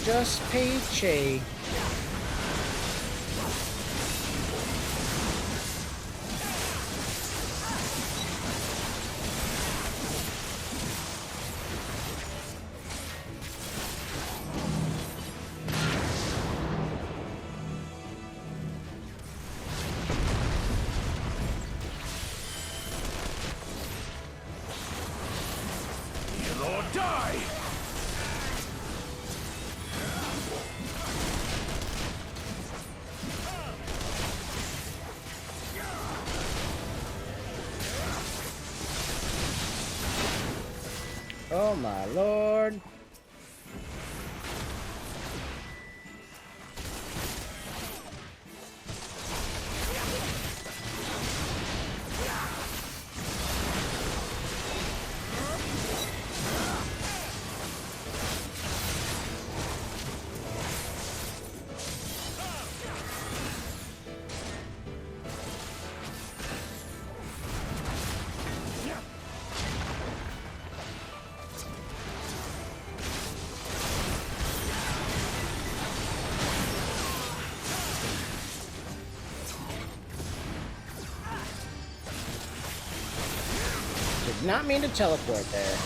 Just peachy. Lord, die! Oh my lord. Did not mean to teleport there.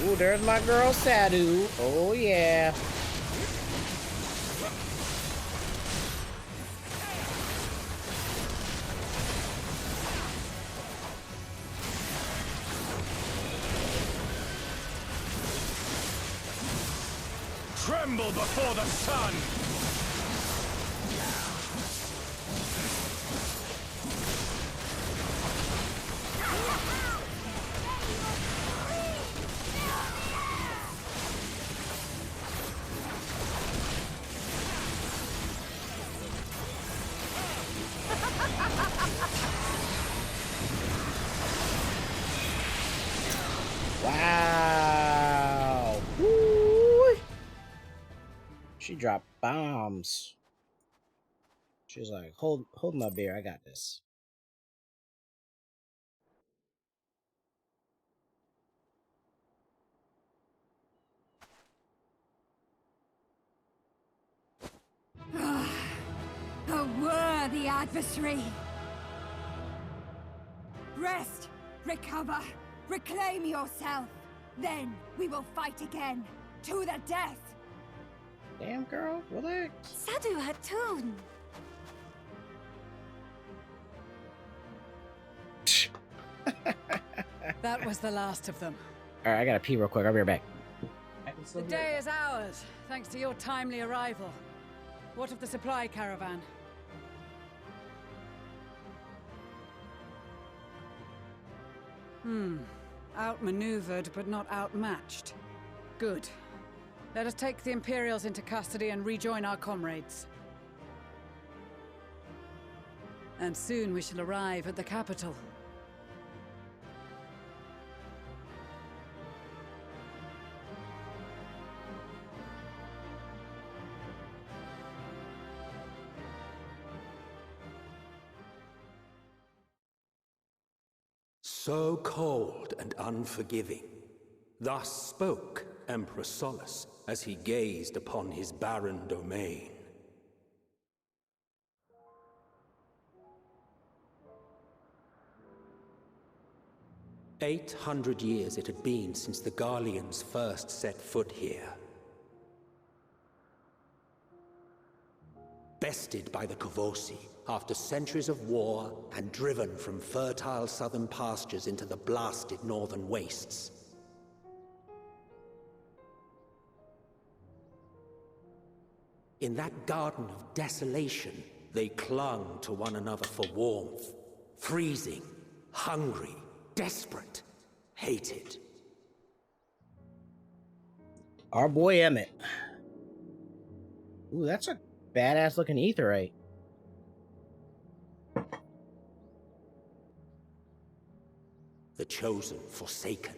Ooh, there's my girl Sadu. Oh yeah. Tremble before the sun! Wow. Woo. She dropped bombs. She's like, hold my beer, I got this. A worthy adversary. Rest, recover, reclaim yourself. Then we will fight again, to the death. Damn, girl, relax. Sadu Hatun! That was the last of them. All right, I gotta pee real quick. I'll be right back. The day is ours, thanks to your timely arrival. What of the supply caravan? Outmaneuvered, but not outmatched. Good. Let us take the Imperials into custody and rejoin our comrades. And soon we shall arrive at the capital. So cold and unforgiving. Thus spoke Emperor Solus as he gazed upon his barren domain. "800 years it had been since the Garleans first set foot here. Bested by the Kavosi after centuries of war and driven from fertile southern pastures into the blasted northern wastes. In that garden of desolation, they clung to one another for warmth, freezing, hungry, desperate, hated. Our boy Emmett. Ooh, that's a badass looking aetheryte. The chosen forsaken.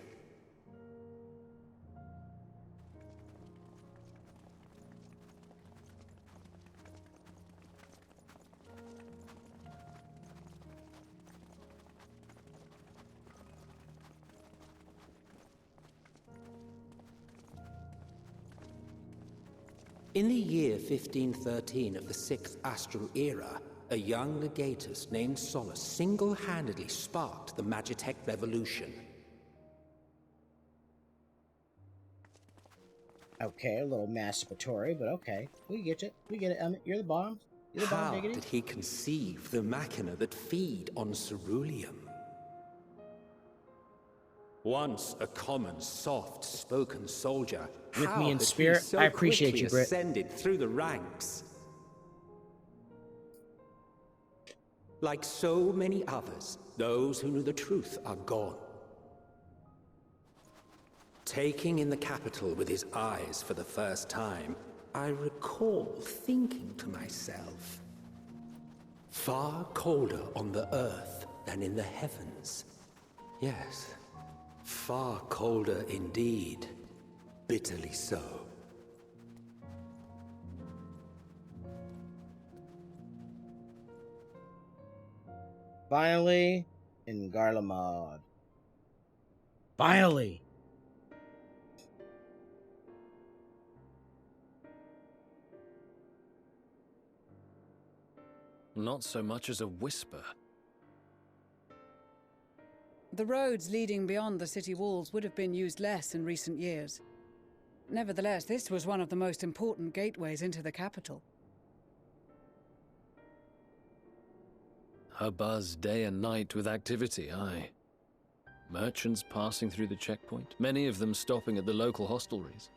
In the year 1513 of the 6th Astral Era, a young legatus named Solus single-handedly sparked the Magitech Revolution. Okay, a little masturbatory, but okay. We get it. We get it, Emmett. You're the bomb. You're the bomb, How diggity. did he conceive the machina that feed on ceruleum? Once a common, soft-spoken soldier, With how me in had he spirit, so I appreciate quickly you, Britt. ascended through the ranks? Like so many others, those who knew the truth are gone. Taking in the capital with his eyes for the first time, I recall thinking to myself, far colder on the earth than in the heavens. Yes, far colder indeed. Bitterly so. Finally, in Garlemald. Finally! Not so much as a whisper. The roads leading beyond the city walls would have been used less in recent years. Nevertheless, this was one of the most important gateways into the capital. A buzz day and night with activity, aye. Merchants passing through the checkpoint, many of them stopping at the local hostelries.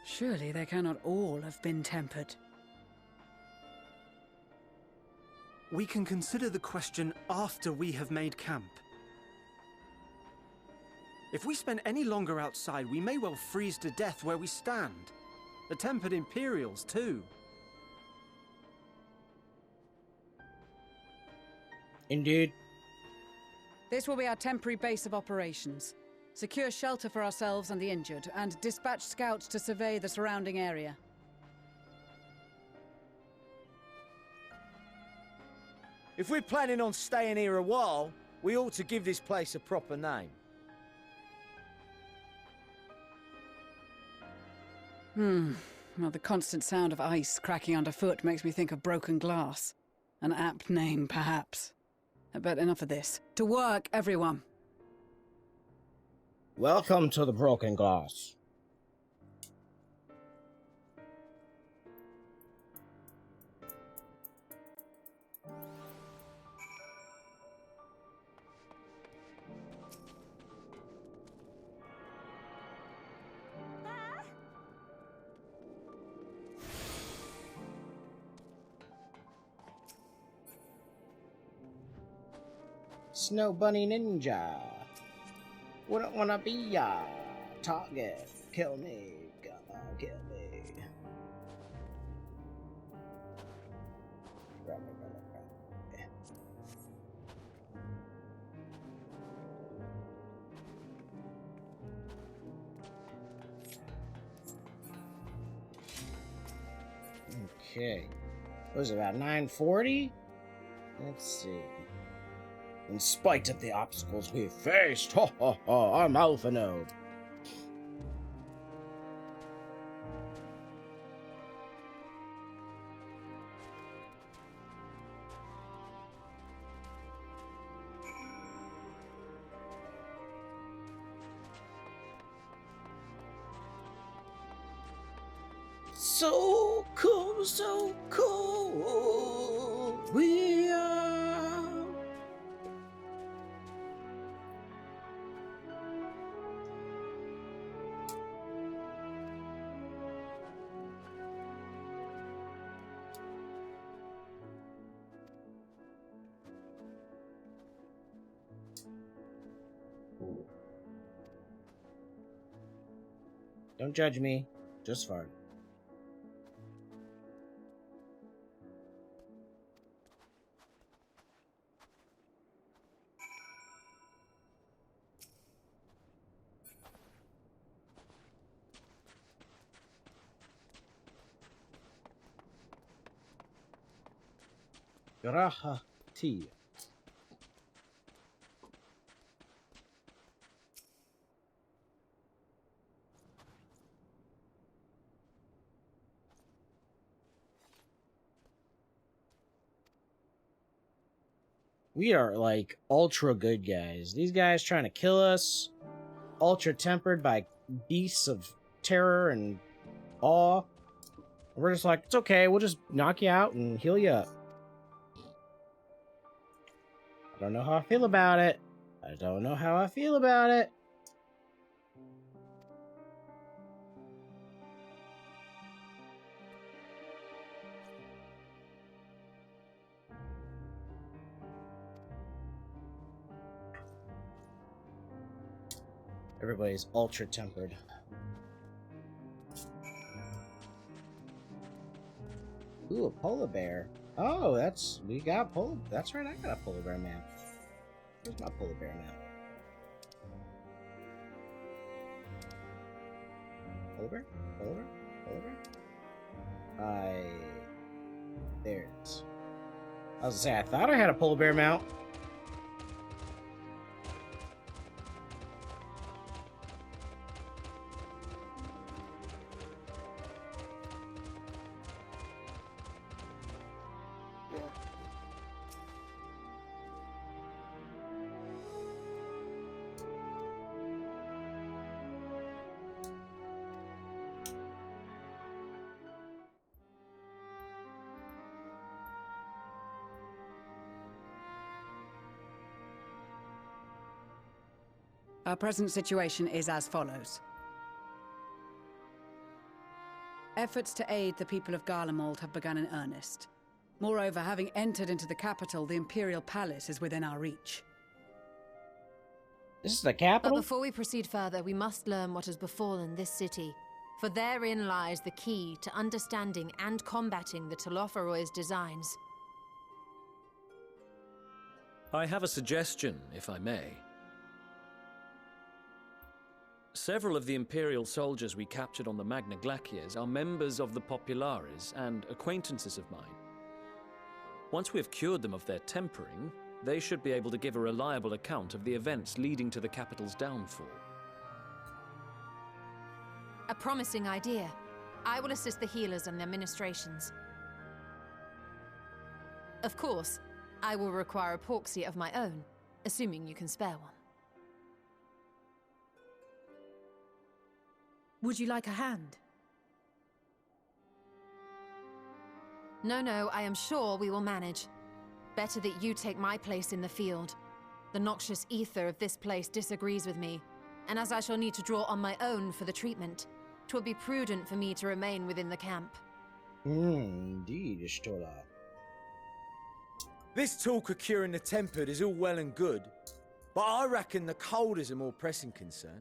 Surely they cannot all have been tempered. We can consider the question after we have made camp. If we spend any longer outside, we may well freeze to death where we stand. The tempered Imperials, too. Indeed. This will be our temporary base of operations. Secure shelter for ourselves and the injured, and dispatch scouts to survey the surrounding area. If we're planning on staying here a while, we ought to give this place a proper name. Well, the constant sound of ice cracking underfoot makes me think of broken glass. An apt name, perhaps. But enough of this. To work, everyone! Welcome to the Broken Glass. Snow Bunny Ninja. Wouldn't wanna be ya. Target. Kill me. Gonna kill me. Run. Okay. What was it, about 940? Let's see. In spite of the obstacles we faced, I'm Alpha Node. So cool, so cool. We are. Don't judge me, just fart. Graha tea. We are like ultra good guys. These guys trying to kill us, ultra tempered by beasts of terror and awe. We're just like, it's okay, we'll just knock you out and heal you up. I don't know how I feel about it. I don't know how I feel about it. Everybody's ultra tempered. Ooh, a polar bear. Oh, we got polar. That's right, I got a polar bear map. Where's my polar bear map? Polar bear? Polar bear? Polar bear? There it is. I was gonna say, I thought I had a polar bear mount. Our present situation is as follows. Efforts to aid the people of Garlemald have begun in earnest. Moreover, having entered into the capital, the Imperial Palace is within our reach. This is the capital? But before we proceed further, we must learn what has befallen this city. For therein lies the key to understanding and combating the Telophoroid's designs. I have a suggestion, if I may. Several of the Imperial soldiers we captured on the Magna Glaciers are members of the Populares and acquaintances of mine. Once we have cured them of their tempering, they should be able to give a reliable account of the events leading to the capital's downfall. A promising idea. I will assist the healers and their ministrations. Of course, I will require a porxie of my own, assuming you can spare one. Would you like a hand? No, I am sure we will manage. Better that you take my place in the field. The noxious ether of this place disagrees with me, and as I shall need to draw on my own for the treatment, 'twill be prudent for me to remain within the camp. Indeed, Ishtola. This talk of curing the tempered is all well and good, but I reckon the cold is a more pressing concern.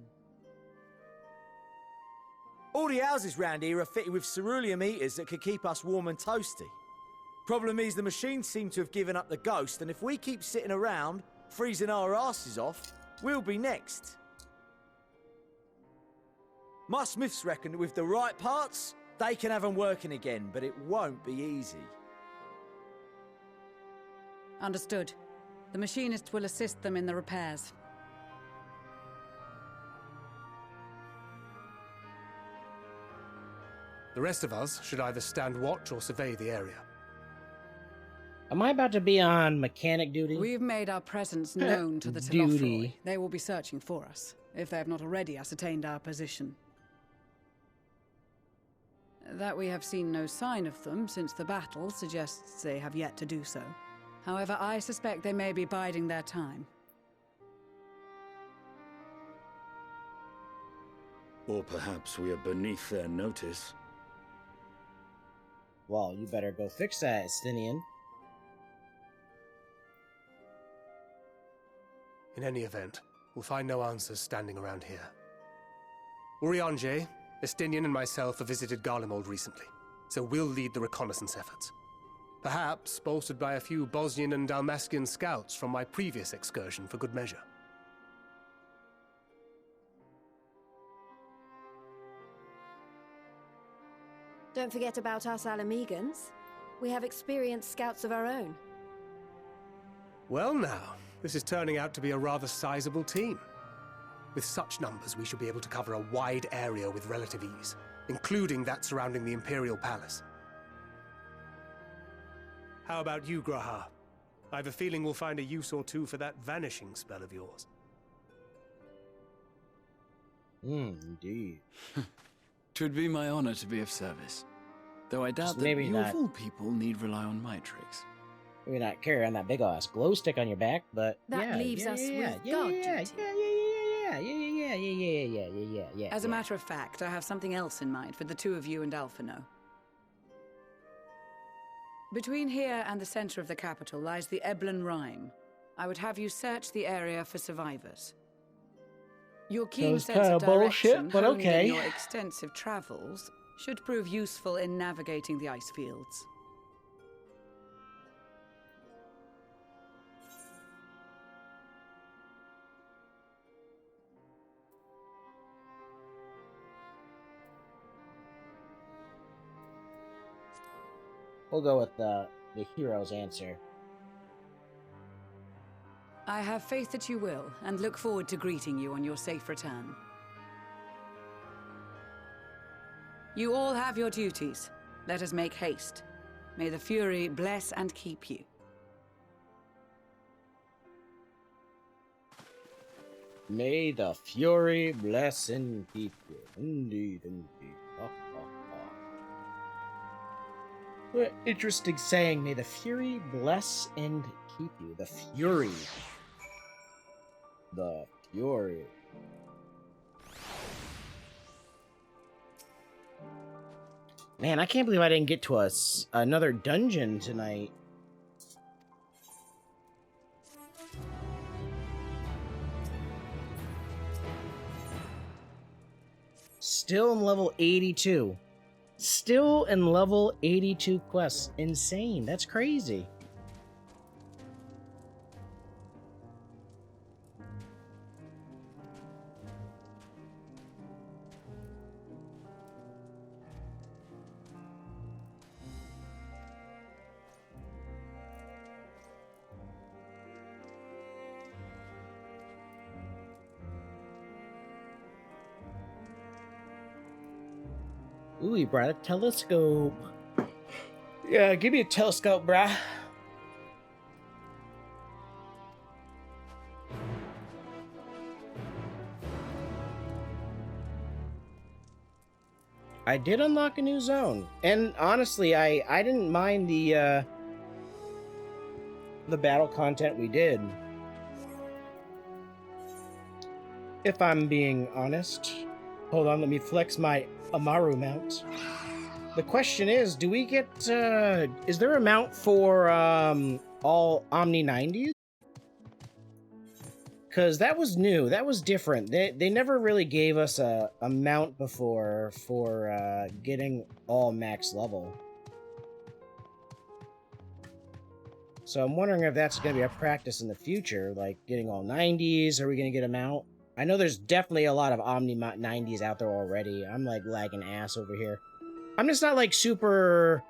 All the houses round here are fitted with ceruleum heaters that could keep us warm and toasty. Problem is, the machines seem to have given up the ghost, and if we keep sitting around, freezing our asses off, we'll be next. My smiths reckon that with the right parts, they can have them working again, but it won't be easy. Understood. The machinists will assist them in the repairs. The rest of us should either stand watch or survey the area. Am I about to be on mechanic duty? We've made our presence known to the Telophroi. They will be searching for us, if they have not already ascertained our position. That we have seen no sign of them since the battle suggests they have yet to do so. However, I suspect they may be biding their time. Or perhaps we are beneath their notice. Well, you better go fix that, Estinian. In any event, we'll find no answers standing around here. Urianger, Estinian and myself have visited Garlemald recently, so we'll lead the reconnaissance efforts. Perhaps bolstered by a few Bosnian and Dalmatian scouts from my previous excursion for good measure. Don't forget about us Alamegans. We have experienced scouts of our own. Well now, this is turning out to be a rather sizable team. With such numbers, we should be able to cover a wide area with relative ease, including that surrounding the Imperial Palace. How about you, Graha? I have a feeling we'll find a use or two for that vanishing spell of yours. Indeed. 'Twould be my honor to be of service. Though I doubt that maybe you not. of all people need rely on my tricks. Maybe not carrying that big ass glow stick on your back, but That leaves us with guard duty. Yeah. As a matter of fact, I have something else in mind for the two of you and Alphino. Between here and the center of the capital lies the Eblan Rime. I would have you search the area for survivors. Your keen Those sense kinda of direction, bullshit, but honed okay. in your extensive travels, should prove useful in navigating the ice fields. We'll go with the hero's answer. I have faith that you will, and look forward to greeting you on your safe return. You all have your duties. Let us make haste. May the Fury bless and keep you. May the Fury bless and keep you. Indeed. What interesting saying. May the Fury bless and keep you. The Fury. The Fury. Man, I can't believe I didn't get to another dungeon tonight. Still in level 82. Still in level 82 quests. Insane. That's crazy. Ooh, he brought a telescope. Yeah, give me a telescope, brah. I did unlock a new zone, and honestly, I didn't mind the battle content we did. If I'm being honest. Hold on, let me flex my Amaru mount. The question is, do we get, is there a mount for, all Omni 90s? Because that was new. That was different. They never really gave us a mount before for getting all max level. So I'm wondering if that's going to be a practice in the future, like getting all 90s. Are we going to get a mount? I know there's definitely a lot of Omni 90s out there already. I'm like lagging ass over here. I'm just not like super...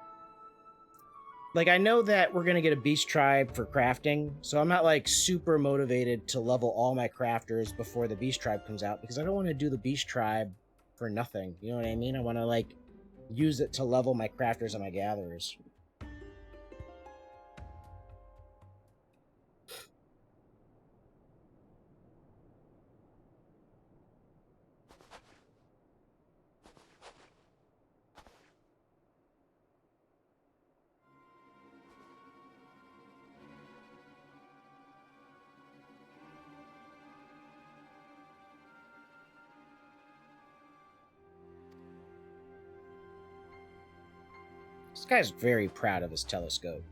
Like, I know that we're gonna get a beast tribe for crafting, so I'm not like super motivated to level all my crafters before the beast tribe comes out, because I don't want to do the beast tribe for nothing. You know what I mean? I want to like use it to level my crafters and my gatherers. This guy's very proud of his telescope.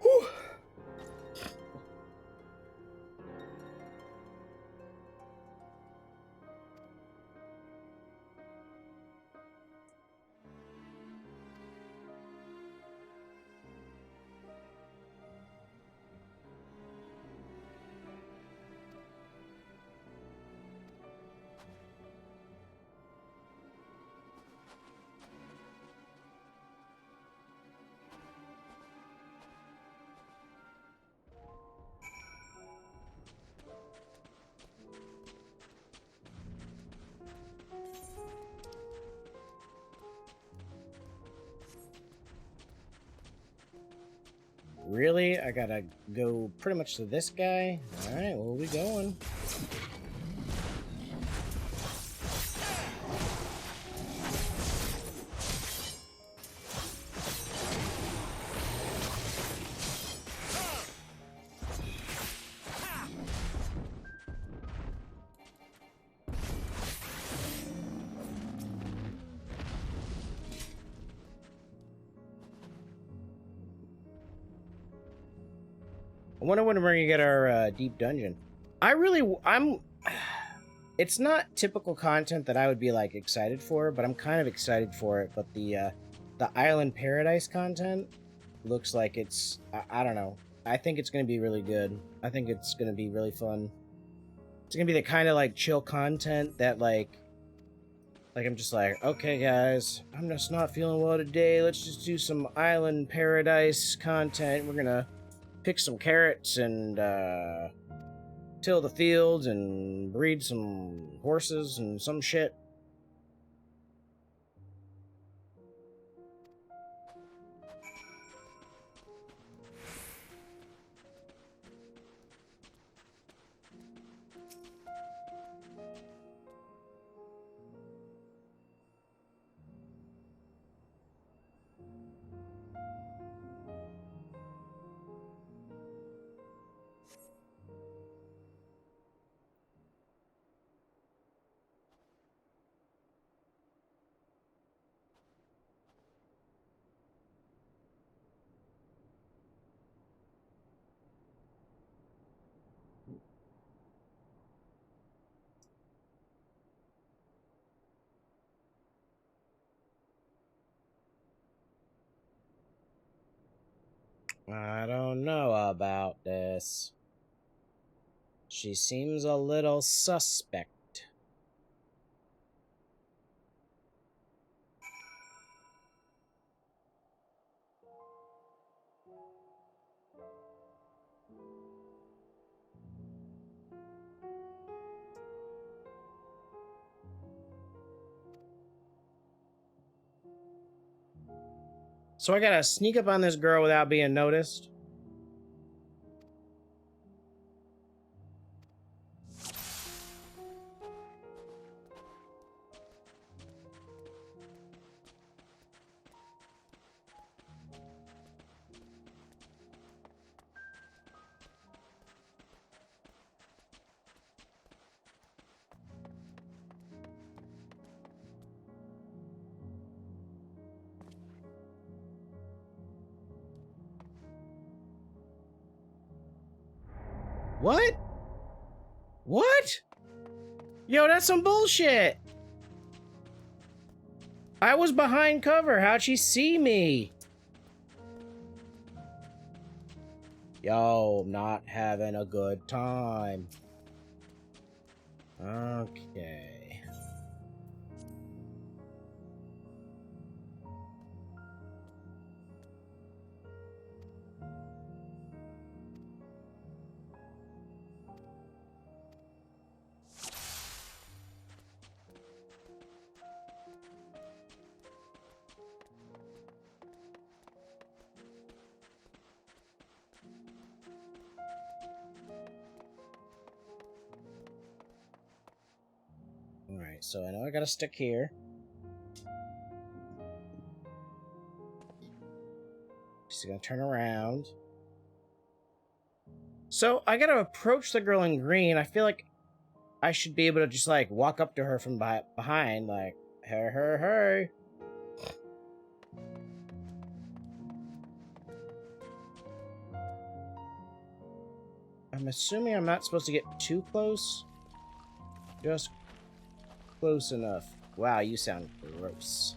Whew. Really? I gotta go pretty much to this guy? Alright, where are we going? I wonder when we're gonna get our deep dungeon. It's not typical content that I would be like excited for, but I'm kind of excited for it. But the Island Paradise content looks like it's I don't know. I think it's gonna be really good. I think it's gonna be really fun. It's gonna be the kind of like chill content that like I'm just like, okay guys, I'm just not feeling well today. Let's just do some Island Paradise content. We're gonna pick some carrots and till the fields and breed some horses and some shit. I don't know about this. She seems a little suspect. So I gotta sneak up on this girl without being noticed? What? What? Yo, that's some bullshit. I was behind cover. How'd she see me? Yo, not having a good time. Okay. Alright, so I know I gotta stick here. She's gonna turn around. So I gotta approach the girl in green. I feel like I should be able to just like walk up to her from behind, like, hey. I'm assuming I'm not supposed to get too close. Just close enough. Wow, you sound gross.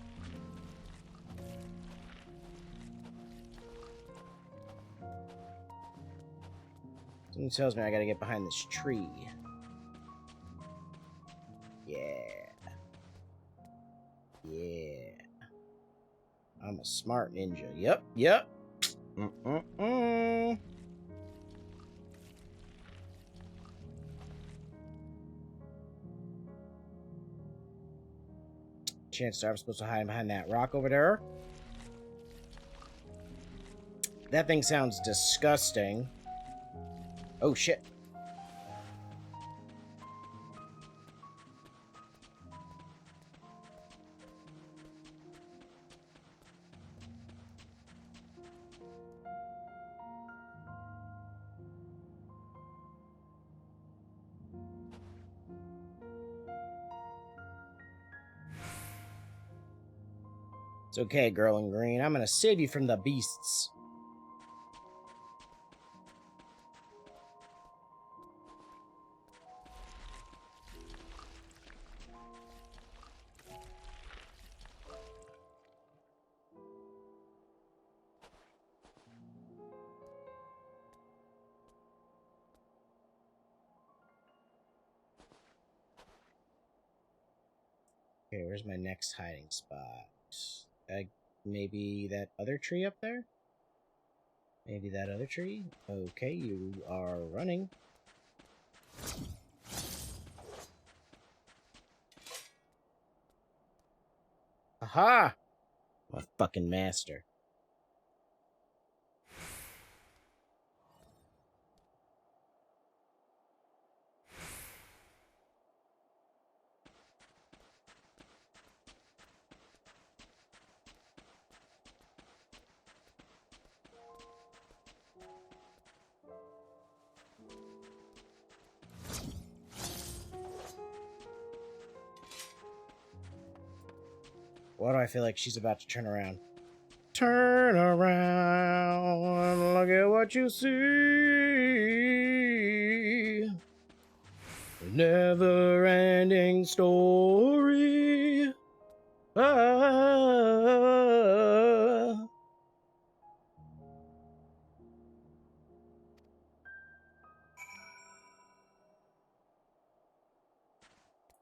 Something tells me I gotta get behind this tree. Yeah. Yeah. I'm a smart ninja. Yep. Chances are I'm supposed to hide behind that rock over there. That thing sounds disgusting. Oh, shit. It's okay, girl in green. I'm gonna save you from the beasts. Okay, where's my next hiding spot? Maybe that other tree up there? Maybe that other tree? Okay, you are running. Aha! I'm a fucking master. Why do I feel like she's about to turn around? Turn around, look at what you see. Never-ending story. Ah.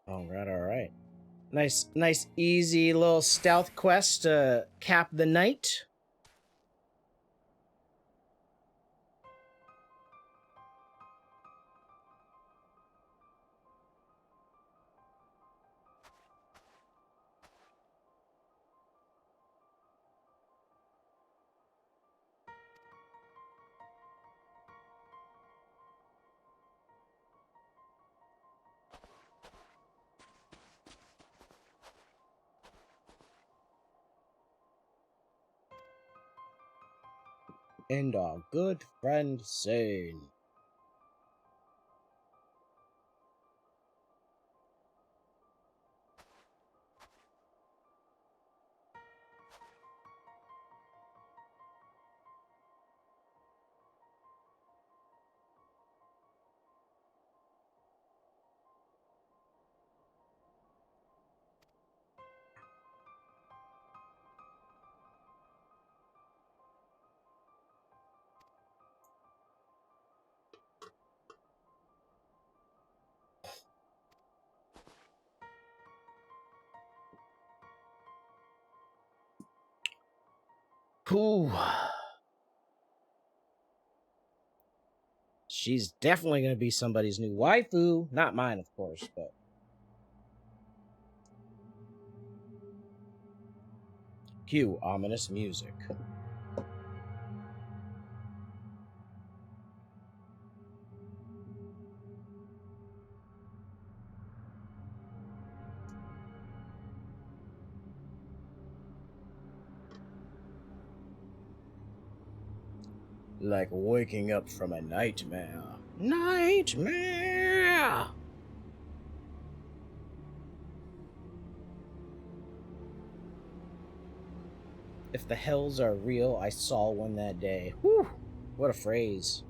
Alright. Nice, easy little stealth quest to cap the night. And our good friend Zane. Ooh. She's definitely going to be somebody's new waifu. Not mine, of course, but... Cue ominous music. Like waking up from a nightmare. Nightmare! If the hells are real, I saw one that day. Whew! What a phrase.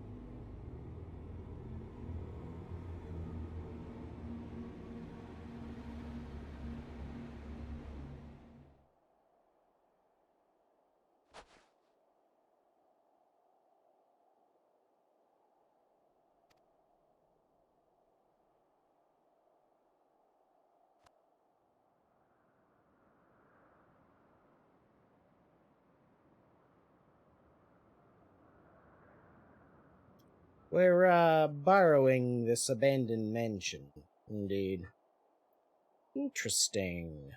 We're, borrowing this abandoned mansion. Indeed. Interesting.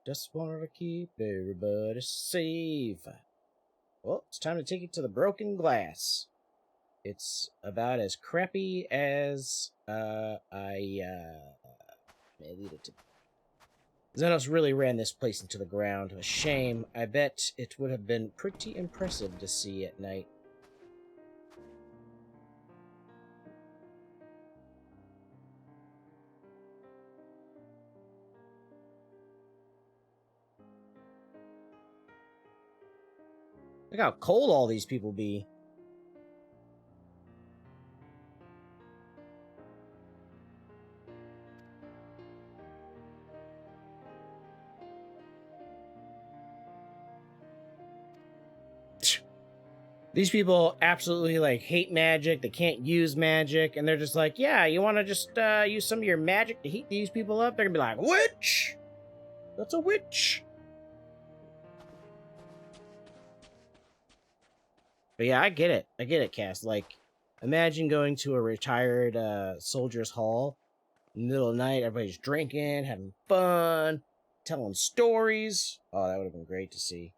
Just wanted to keep everybody safe. Well, it's time to take it to the broken glass. It's about as crappy as, I may lead it to... Xenos really ran this place into the ground. A shame. I bet it would have been pretty impressive to see at night. Look how cold all these people be. These people absolutely, like, hate magic. They can't use magic. And they're just like, yeah, you want to just use some of your magic to heat these people up? They're going to be like, witch! That's a witch! But yeah, I get it. I get it, Cass. Like, imagine going to a retired soldier's hall in the middle of the night. Everybody's drinking, having fun, telling stories. Oh, that would have been great to see.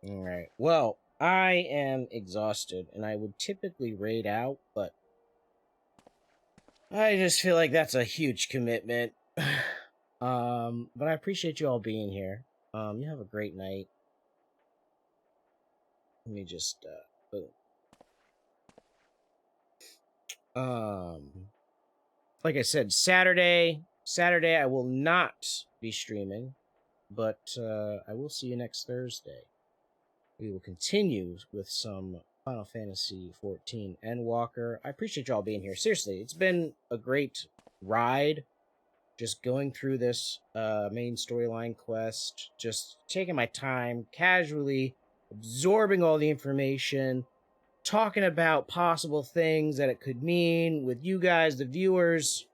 Alright, well, I am exhausted, and I would typically raid out, but I just feel like that's a huge commitment. But I appreciate you all being here. You have a great night. Let me just, boom. Like I said, Saturday I will not be streaming, but, I will see you next Thursday. We will continue with some Final Fantasy XIV ENDWALKER. I appreciate y'all being here. Seriously, it's been a great ride. Just going through this main storyline quest. Just taking my time, casually absorbing all the information. Talking about possible things that it could mean with you guys, the viewers.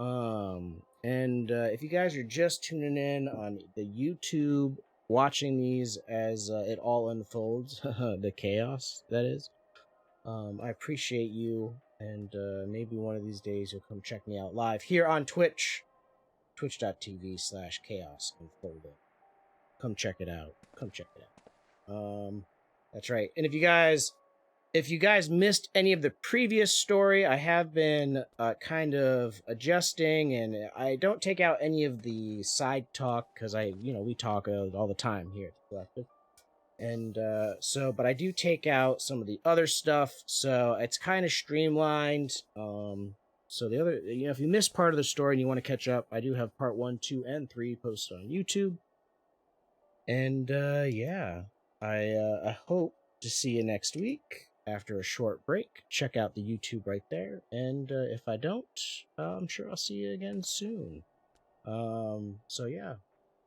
If you guys are just tuning in on the YouTube, watching these as it all unfolds, the chaos, that is, I appreciate you, and maybe one of these days you'll come check me out live here on Twitch, twitch.tv/chaos unfolding. Come check it out. Come check it out. That's right. And if you guys missed any of the previous story, I have been kind of adjusting, and I don't take out any of the side talk because we talk all the time here at the Collective. And but I do take out some of the other stuff, so it's kind of streamlined. So the other, if you missed part of the story and you want to catch up, I do have part 1, 2, and 3 posted on YouTube. And yeah, I hope to see you next week. after a short break. Check out the YouTube right there. And if I don't, I'm sure I'll see you again soon. So yeah,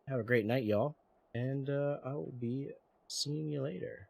have a great night, y'all. And I will be seeing you later.